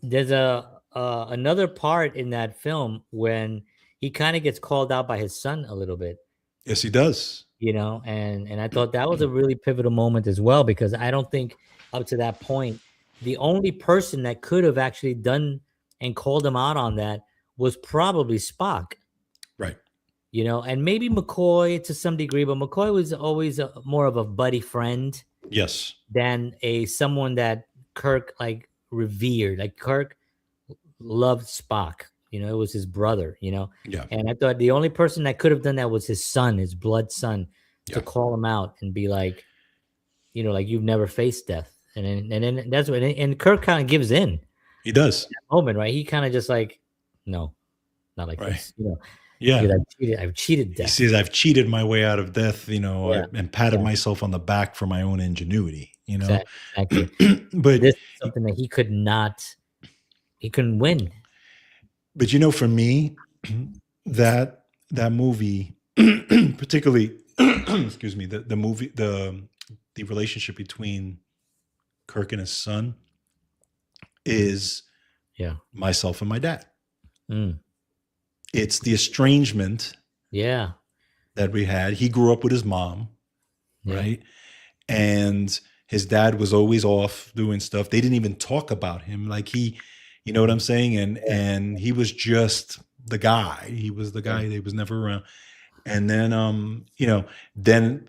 there's another part in that film when he kind of gets called out by his son a little bit, Yes, he does. and I thought that was a really pivotal moment as well because I don't think up to that point the only person that could have actually done and called him out on that was probably Spock. Right. And maybe McCoy to some degree, but McCoy was always more of a buddy friend Yes. than someone that Kirk like revered. Like Kirk loved Spock. It was his brother. Yeah. And I thought the only person that could have done that was his son, his blood son, to Yeah. call him out and be like, like you've never faced death. And then that's when and Kirk kind of gives in. He does. That moment, right? He kind of just like, no, not like Right. this. Yeah. Dude, I've cheated He death. says, I've cheated my way out of death, and patted Yeah. myself on the back for my own ingenuity, Exactly. But This is something that he couldn't win. But for me, that movie, particularly, excuse me, the movie, the relationship between Kirk and his son is Yeah. myself and my dad. Mm. It's the estrangement Yeah. that we had. He grew up with his mom, Yeah. right? And his dad was always off doing stuff. They didn't even talk about him. Like you know what I'm saying? And he was just the guy. He was the guy that was never around. And then, then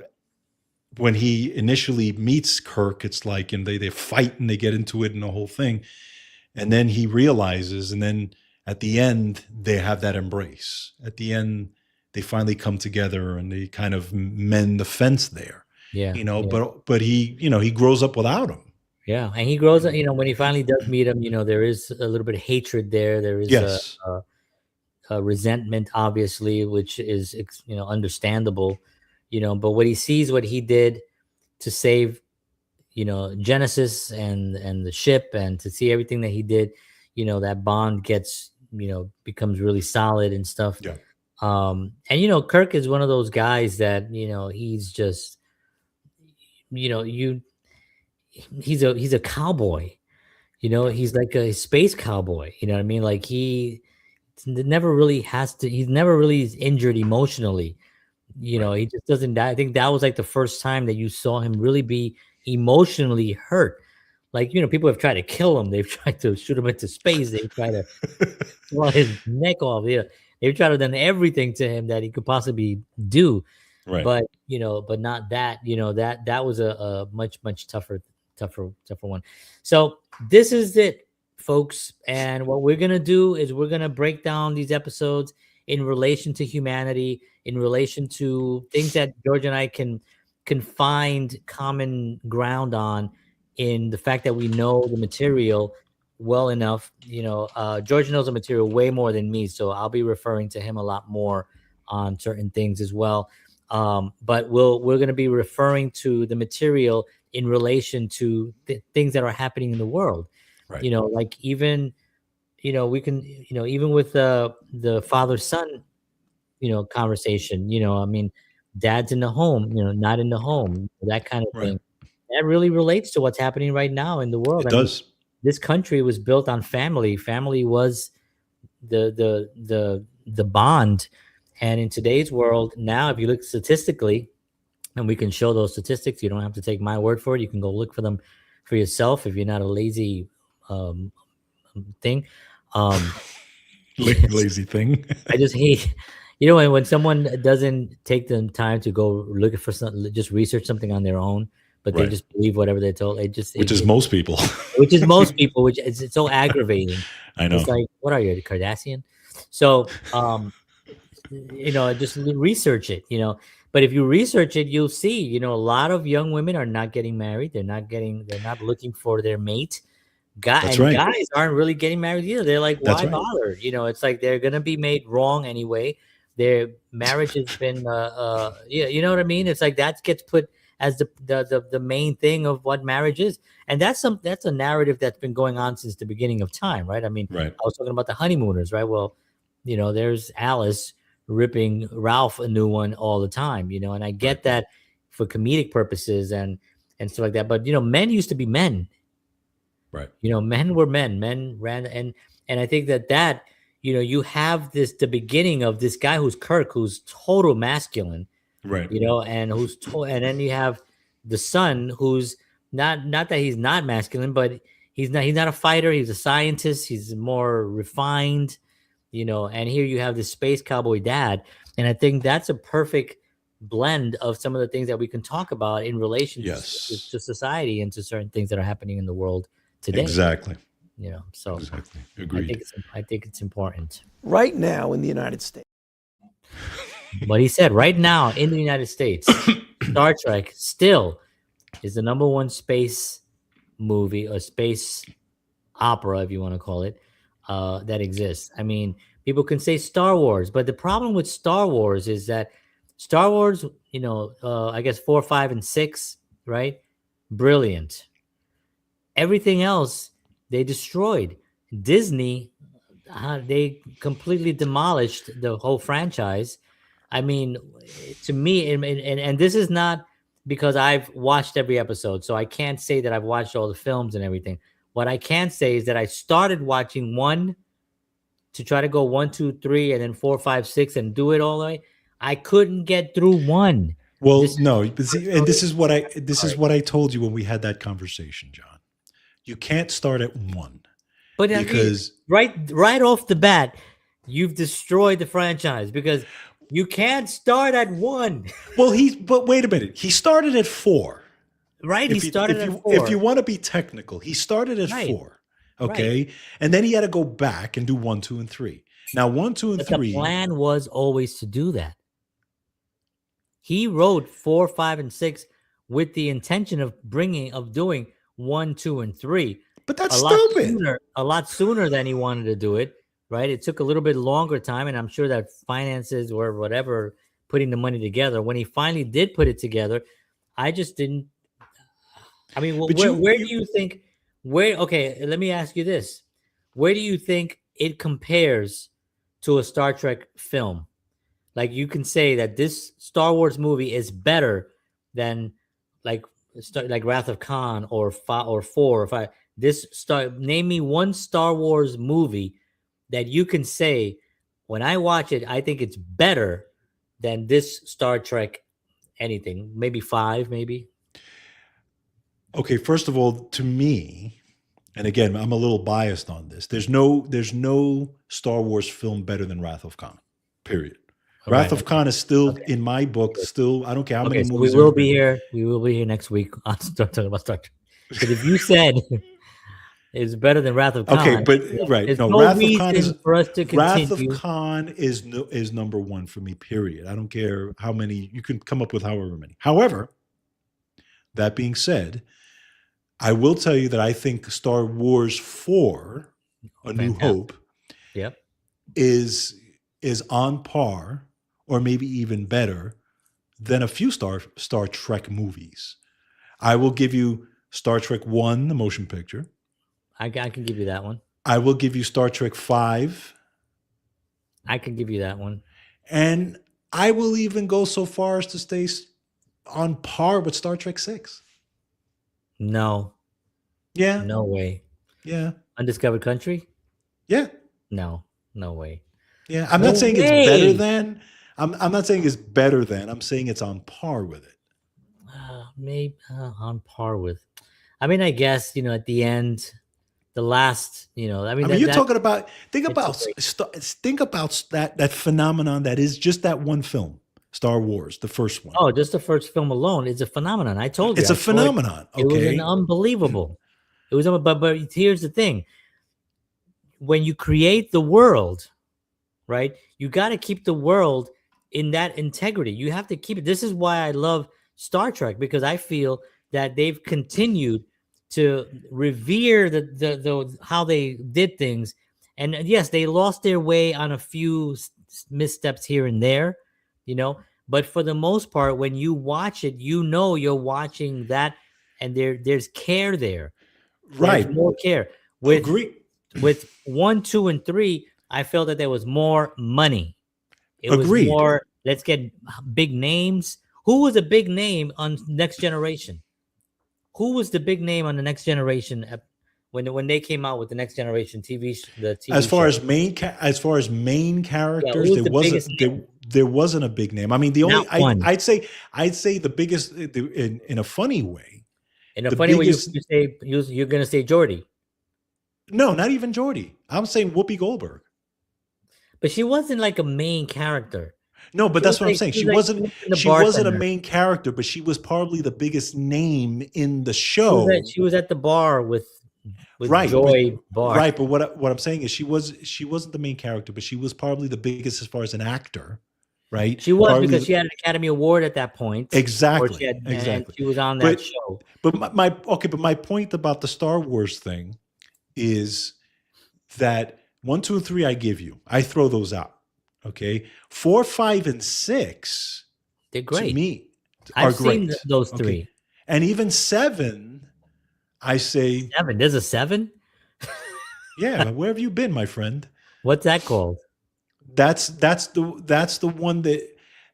when he initially meets Kirk, it's like, and they fight and they get into it and the whole thing. And then he realizes, and then at the end, they have that embrace. At the end, they finally come together and they kind of mend the fence there. Yeah. But he, he grows up without him. Yeah. And he grows up, when he finally does meet him, there is a little bit of hatred there. There is Yes. a resentment, obviously, which is, understandable, but what he sees, what he did to save, Genesis and the ship and to see everything that he did, that bond gets, becomes really solid and stuff. Yeah. And Kirk is one of those guys that, he's just, he's a cowboy, he's like a space cowboy, you know what I mean? Like he's never really injured emotionally. He just doesn't. I think that was like the first time that you saw him really be emotionally hurt. Like, people have tried to kill him. They've tried to shoot him into space. They've tried to claw his neck off. Yeah. They've tried to done everything to him that he could possibly do. Right. But, but not that, that was a much, much tougher one. So this is it, folks. And what we're going to do is we're going to break down these episodes in relation to humanity, in relation to things that George and I can find common ground on, in the fact that we know the material well enough. George knows the material way more than me, so I'll be referring to him a lot more on certain things as well. But we're going to be referring to the material in relation to things that are happening in the world. Right. Like even, we can, even with the father-son, conversation, I mean, dad's in the home, not in the home, that kind of thing. That really relates to what's happening right now in the world. It does. Mean, this country was built on family. Family was the bond. And in today's world now, if you look statistically, and we can show those statistics, you don't have to take my word for it. You can go look for them for yourself if you're not a lazy um, thing. Um, Lazy thing. I just hate, when someone doesn't take the time to go look for something, just research something on their own, but they Right. just believe whatever they're told. Which is most people. Which is most people, which is it's so aggravating. I It's know. like, what are you, the Kardashian? So, just research it, But if you research it, you'll see, a lot of young women are not getting married. They're not looking for their mate. That's right. Guys aren't really getting married either. They're like, That's why right. bother? It's like they're gonna be made wrong anyway. Their marriage has been, yeah, you know what I mean. It's like that gets put as the main thing of what marriage is, and that's a narrative that's been going on since the beginning of time, right? I mean, Right. I was talking about the honeymooners, right? Well, there's Alice ripping Ralph a new one all the time, and I get Right. that for comedic purposes and stuff like that. But men used to be men. Right. Men were men. Men ran, and I think that you have the beginning of this guy who's Kirk, who's total masculine, Right. and and then you have the son who's not that he's not masculine, but he's not a fighter. He's a scientist. He's more refined, and here you have this space cowboy dad, and I think that's a perfect blend of some of the things that we can talk about in relation Yes. to society and to certain things that are happening in the world today. Exactly. So Exactly. I Agreed. think it's important. Right now in the United States. But he said right now in the United States, Star Trek still is the number one space movie or space opera, if you want to call it, that exists. I mean, people can say Star Wars, but the problem with Star Wars is that Star Wars, I guess 4, 5, and 6, right? Brilliant. Everything else they destroyed. Disney, they completely demolished the whole franchise. I mean, to me, and this is not because I've watched every episode, so I can't say that I've watched all the films and everything. What I can say is that I started watching one to try to go 1, 2, 3, and then 4, 5, 6, and do it all the way. I couldn't get through one. Well, no, but see, and this is what I told you when we had that conversation, John. You can't start at 1. But because right off the bat, you've destroyed the franchise because you can't start at 1. Well, but wait a minute. He started at 4. Right? He started at 4. If you want to be technical, he started at 4. Okay. Right. And then he had to go back and do 1, 2, and 3. Now 1, 2, and 3. The plan was always to do that. He wrote 4, 5, and 6 with the intention of doing 1, 2, and 3. But that's stupid. A lot sooner than he wanted to do it, right? It took a little bit longer time, and I'm sure that finances or whatever, putting the money together. When he finally did put it together, I just didn't. I mean, where do you think? Okay, let me ask you this: where do you think it compares to a Star Trek film? Like, you can say that this Star Wars movie is better than like Wrath of Khan or 4 or 5. Name me one Star Wars movie that you can say, when I watch it, I think it's better than this Star Trek anything. Maybe 5, maybe. Okay, first of all, to me, and again, I'm a little biased on this. There's no Star Wars film better than Wrath of Khan. Period. Wrath of Khan is still, in my book, still, I don't care how many movies. We will be here next week on talking about Star Trek. But if you said it's better than Wrath of Khan, okay, but right, there's no, no Wrath of reason Khan is for us to continue. Wrath of Khan is number 1 for me. Period. I don't care how many you can come up with, however many. However, that being said, I will tell you that I think Star Wars 4, A New Hope, is on par, or maybe even better, than a few Star Trek movies. I will give you Star Trek 1, the motion picture. I can give you that one. I will give you Star Trek 5. I can give you that one. And I will even go so far as to stay on par with Star Trek 6. No. Yeah. No way. Yeah. Undiscovered Country? Yeah. No way. Yeah. I'm not saying it's better than. I'm not saying it's better than. I'm saying it's on par with it. Maybe on par with. I mean, I guess, at the end, the last, I mean, I mean, you're that talking about it's so great. think about that phenomenon that is just that one film, Star Wars, the first one. Oh, just the first film alone is a phenomenon. I told you, It's a I saw it. phenomenon. It was an Okay, unbelievable. It was, but here's the thing: when you create the world, right? You got to keep the world in that integrity. You have to keep it. This is why I love Star Trek, because I feel that they've continued to revere the how they did things. And yes, they lost their way on a few missteps here and there, but for the most part, when you watch it, you're watching that, and there's care there. There's right. more care with Agree. with 1, 2, and 3. I felt that there was more money. It was Agreed. more, let's get big names. Who was a big name on Next Generation? Who was the big name on the Next Generation when they came out with the Next Generation the As TV far show? as main Yeah, who characters, was the biggest name? there wasn't a big name. I mean, the Not only one. I'd say the biggest in a funny way, In a the funny way, biggest. you're gonna say Jordy, No, not even Geordie. I'm saying Whoopi Goldberg. but she wasn't like a main character. No, but She was that's what I'm like saying. she was like the She wasn't a bartender. main character, but she was probably the biggest name in the She was at show. she was at the bar with Right, but Joy Bar. right, but what I'm saying is she wasn't the main character, but she was probably the biggest as far as an actor, right? She was, Probably because she had an Academy Award at that point, or she exactly, had, and exactly. she was on that But show. but my point about the Star Wars thing is that 1, 2, and 3 I give you. I throw those out. Okay. 4, 5, and 6 They're to great. me are I've seen great. those Okay. three. And even 7, I say, 7. There's a 7. yeah, where have you been, my friend? What's that called? That's the one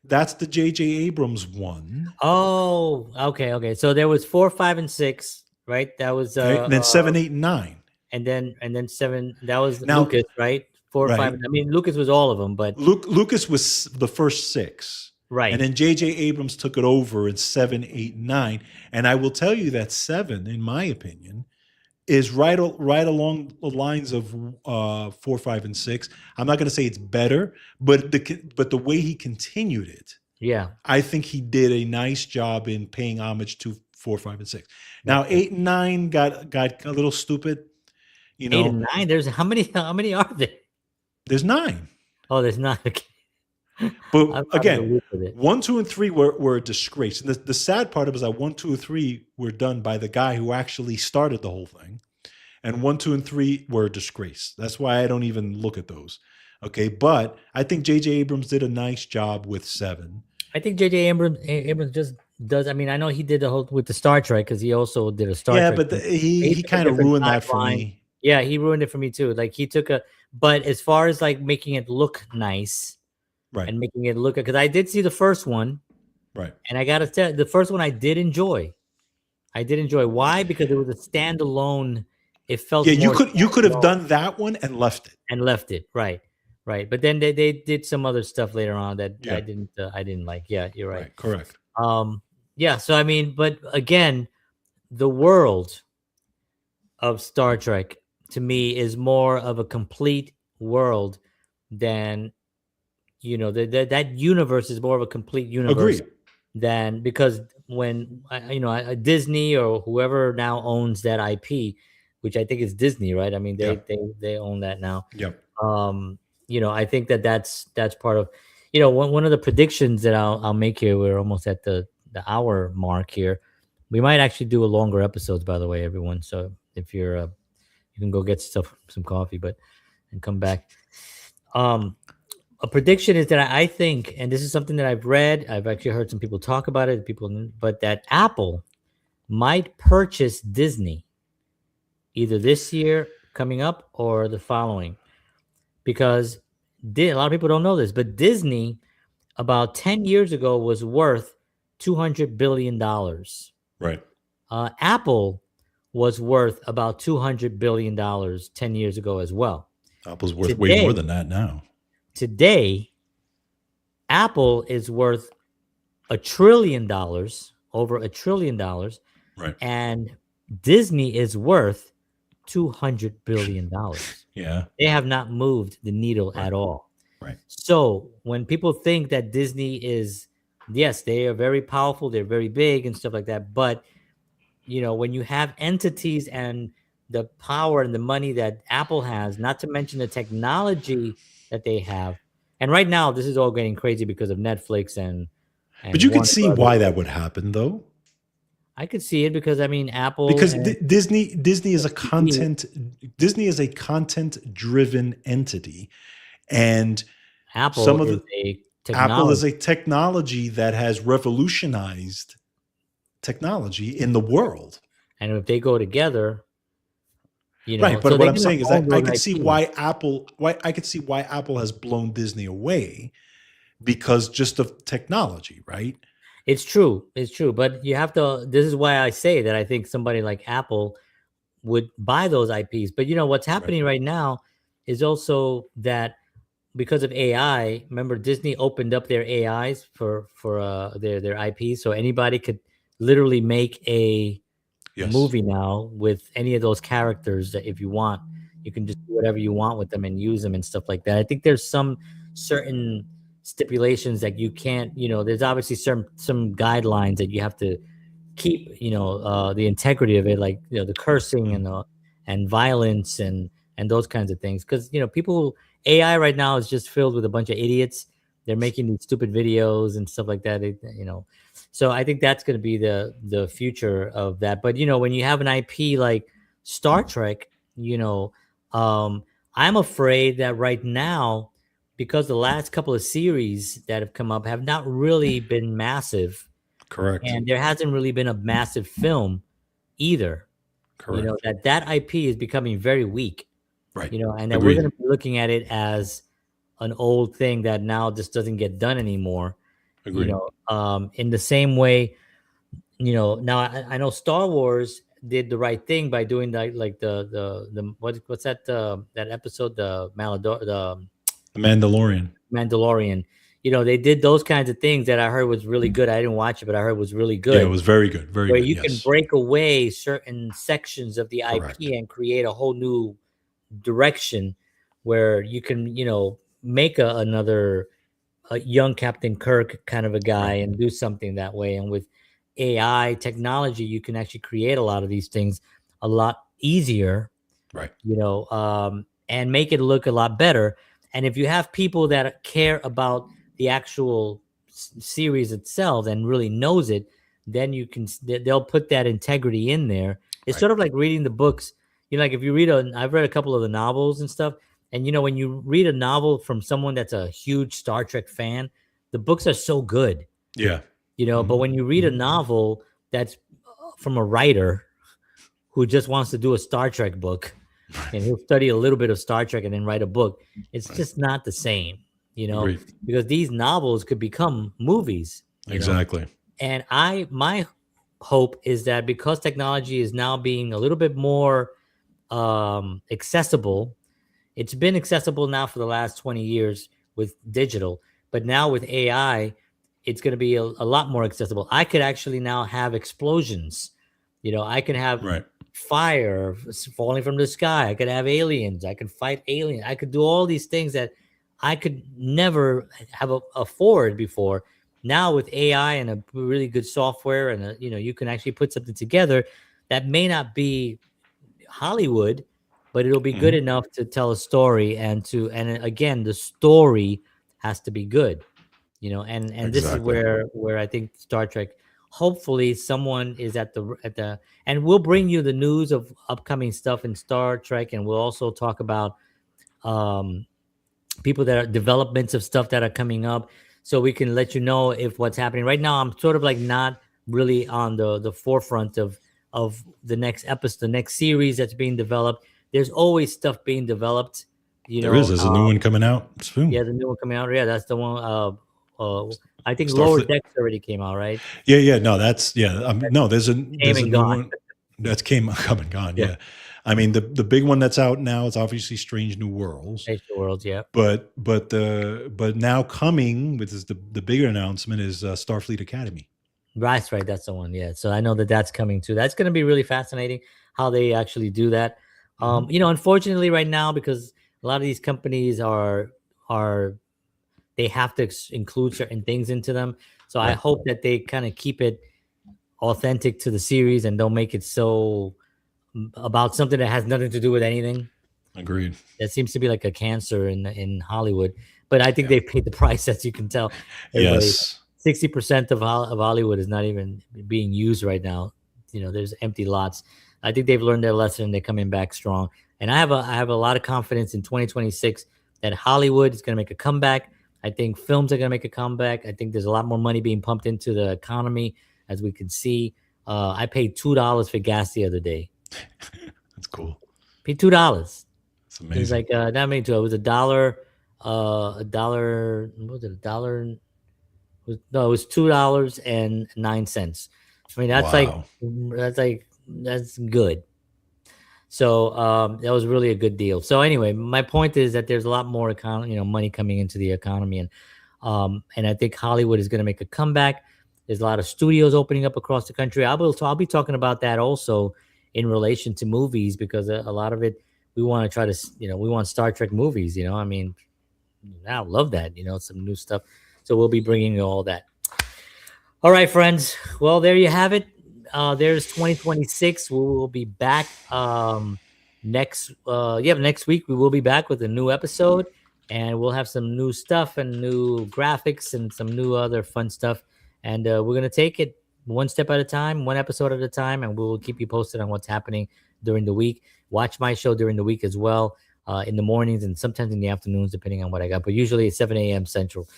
that's the J.J. Abrams one. Oh, okay. So there was 4, 5, and 6, right? That was Right? And then 7, 8, and 9. and then 7. That was Now, Lucas, right? 4, 5. right. I mean, Lucas was all of them, but Lucas was the first 6. right. And then J.J. Abrams took it over in 7, 8, and 9. And I will tell you that 7, in my opinion, is right along the lines of 4, 5, and 6. I'm not going to say it's better, but the way he continued it, Yeah. I think he did a nice job in paying homage to 4, 5, and 6. Now 8 and 9 got a little stupid. 8 and 9. There's how many are there? There's 9. Oh, there's not. Okay. But I'm out of the again, loop with it. 1, 2, and 3 were a disgrace. And the sad part of it is that 1, 2, and 3 were done by the guy who actually started the whole thing. And 1, 2, and 3 were a disgrace. That's why I don't even look at those. Okay. But I think J.J. Abrams did a nice job with 7. I think J.J. Abrams just does. I mean, I know he did the whole with the Star Trek, because he also did a Star Trek. Yeah, but He he took a kind of different ruined that for timeline. me. Yeah, he ruined it for me too. Like he took but as far as like making it look nice Right. and making it look, because I did see the first one, Right. and I gotta tell, the first one I did enjoy. Why? Because it was a standalone. It felt Yeah, more you could have standalone done that one and left it. and left it right. But then they did some other stuff later on that Yeah. I didn't like. Yeah, you're right. Right. Correct. Yeah. So I mean, but again, the world of Star Trek to me is more of a complete world than, that universe is more of a complete universe Agreed. than, because when Disney or whoever now owns that IP, which I think is Disney, right? I mean, they own that now. Yep. I think that's part of, one of the predictions that I'll make here. We're almost at the hour mark here. We might actually do a longer episodes, by the way, everyone. So if you're, you can go get some coffee, and come back. A prediction is that I think, and this is something that I've read, I've actually heard some people talk about it, but that Apple might purchase Disney either this year coming up or the following, because a lot of people don't know this, but Disney about 10 years ago was worth $200 billion. Right. Apple was worth about $200 billion 10 years ago as well. Apple's worth way more than that now. Today, Apple is worth $1 trillion, over $1 trillion. Right. And Disney is worth $200 billion. Yeah. They have not moved the needle Right. at all. Right. So when people think that Disney is, yes, they are very powerful, they're very big and stuff like that, but when you have entities and the power and the money that Apple has, not to mention the technology that they have, and right now this is all getting crazy because of Netflix and But you could Warner see Brothers. why that would happen, though. I could see it because Apple Because and Disney is a content driven entity, and some Apple of is the a Apple is technology, a technology that has revolutionized technology in the world. and if they go together, Right, so but what they're I'm gonna saying is own that I those could see IPs. why Apple has blown Disney away because just of technology, right? It's true, but you have to. This is why I say that I think somebody like Apple would buy those IPs. But what's Right. happening right now is also that because of AI, remember Disney opened up their AIs for their IPs, so anybody could literally make a Yes. movie now with any of those characters that if you want, you can just do whatever you want with them and use them and stuff like that. I think there's some certain stipulations that you can't, there's obviously some guidelines that you have to keep the integrity of it, like the cursing Mm. and violence and those kinds of things, because people, AI right now is just filled with a bunch of idiots. They're making these stupid videos and stuff like that, so I think that's going to be the future of that. But when you have an IP like Star Trek, you know um I'm afraid that right now, because the last couple of series that have come up have not really been massive, Correct. and there hasn't really been a massive film either. Correct. That IP is becoming very weak. Right. And that we're going Agreed. to be looking at it as an old thing that now just doesn't get done anymore. Agreed. In the same way, now I know Star Wars did the right thing by doing like the what's that episode, the The Mandalorian. Mandalorian. They did those kinds of things that I heard was really good. I didn't watch it, but I heard was really Yeah, it good, was very good. Very where good. you can Yes. break away certain sections of the Correct. IP and create a whole new direction where you can, make another a young Captain Kirk kind of a guy Right. and do something that way. And with AI technology, you can actually create a lot of these things a lot easier, Right. and make it look a lot better. And if you have people that care about the actual series itself and really knows it, then they'll put that integrity in there. It's Right. sort of like reading the books. Like if you I've read a couple of the novels and stuff, and when you read a novel from someone that's a huge Star Trek fan, the books are so good, Yeah. but when you read a novel that's from a writer who just wants to do a Star Trek book, and he'll study a little bit of Star Trek and then write a book, it's Right. just not the same, Agreed. because these novels could become movies, Exactly. and my hope is that because technology is now being a little bit more accessible. It's been accessible now for the last 20 years with digital, but now with AI, it's going to be a lot more accessible. I could actually now have explosions. I can have Right. fire falling from the sky. I could have aliens. I could fight aliens. I could do all these things that I could never have afford before. Now with AI and a really good software, and you can actually put something together that may not be Hollywood, but it'll be good Mhm. enough to tell a story, and again, the story has to be good, and this is Exactly. where I think Star Trek, hopefully someone is at the and we'll bring you the news of upcoming stuff in Star Trek, and we'll also talk about um people that are developments of stuff that are coming up, so we can let you know if what's happening right now. I'm sort of like not really on the forefront of the next episode, the next series that's being developed. There's always stuff being developed, There is. There's a new one coming out soon. yeah, the new one coming out, yeah, that's the one. I think Lower Starfleet. Decks already came out, right? Yeah. Yeah. No, that's yeah. No, there's Came a and new gone. one that's come and gone. Yeah. Yeah. I mean the big one that's out now is obviously Strange New Worlds. Space Worlds, yeah. But now coming with the bigger announcement is Starfleet Academy. Right. That's the one. Yeah. So I know that that's coming too. That's going to be really fascinating how they actually do that. Mhm. Unfortunately, right now, because a lot of these companies are they have to include certain things into them. So I Right. hope that they kind of keep it authentic to the series and don't make it so about something that has nothing to do with anything. Agreed. That seems to be like a cancer in Hollywood. But I think Yeah. they paid the price, as you can tell. Everybody, Yes. 60% of Hollywood is not even being used right now. There's empty lots. I think they've learned their lesson and they're coming back strong. And I have a lot of confidence in 2026 that Hollywood is going to make a comeback. I think films are going to make a comeback. I think there's a lot more money being pumped into the economy, as we can see. I paid $2 for gas the other day. That's cool. Paid $2. It's It was amazing. like not many two. It was a dollar. A dollar. What was it? A dollar. No, it was $2.09. I mean, Wow. that's good. So that was really a good deal. So anyway, my point is that there's a lot more money coming into the economy, and I think Hollywood is going to make a comeback. There's a lot of studios opening up across the country. I'll be talking about that also in relation to movies, because a lot of it we want to try to we want Star Trek movies. I mean, I love that. Some new stuff. So we'll be bringing you all that. All right, friends. Well, there you have it. There's 2026. We will be back next week. We will be back with a new episode, and we'll have some new stuff and new graphics and some new other fun stuff. And we're gonna take it one step at a time, one episode at a time, and we will keep you posted on what's happening during the week. Watch my show during the week as well, in the mornings and sometimes in the afternoons, depending on what I got. But usually it's 7 a.m. Central.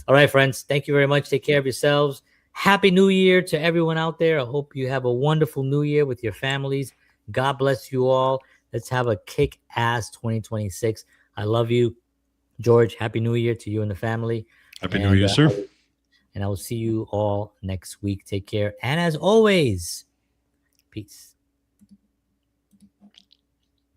All right, friends. Thank you very much. Take care of yourselves. Happy New Year to everyone out there. I hope you have a wonderful New Year with your families. God bless you all. Let's have a kick ass 2026. I love you, George. Happy New Year to you and the family. Happy New And Year, sir. I will see you all next week. Take care. And as always, peace.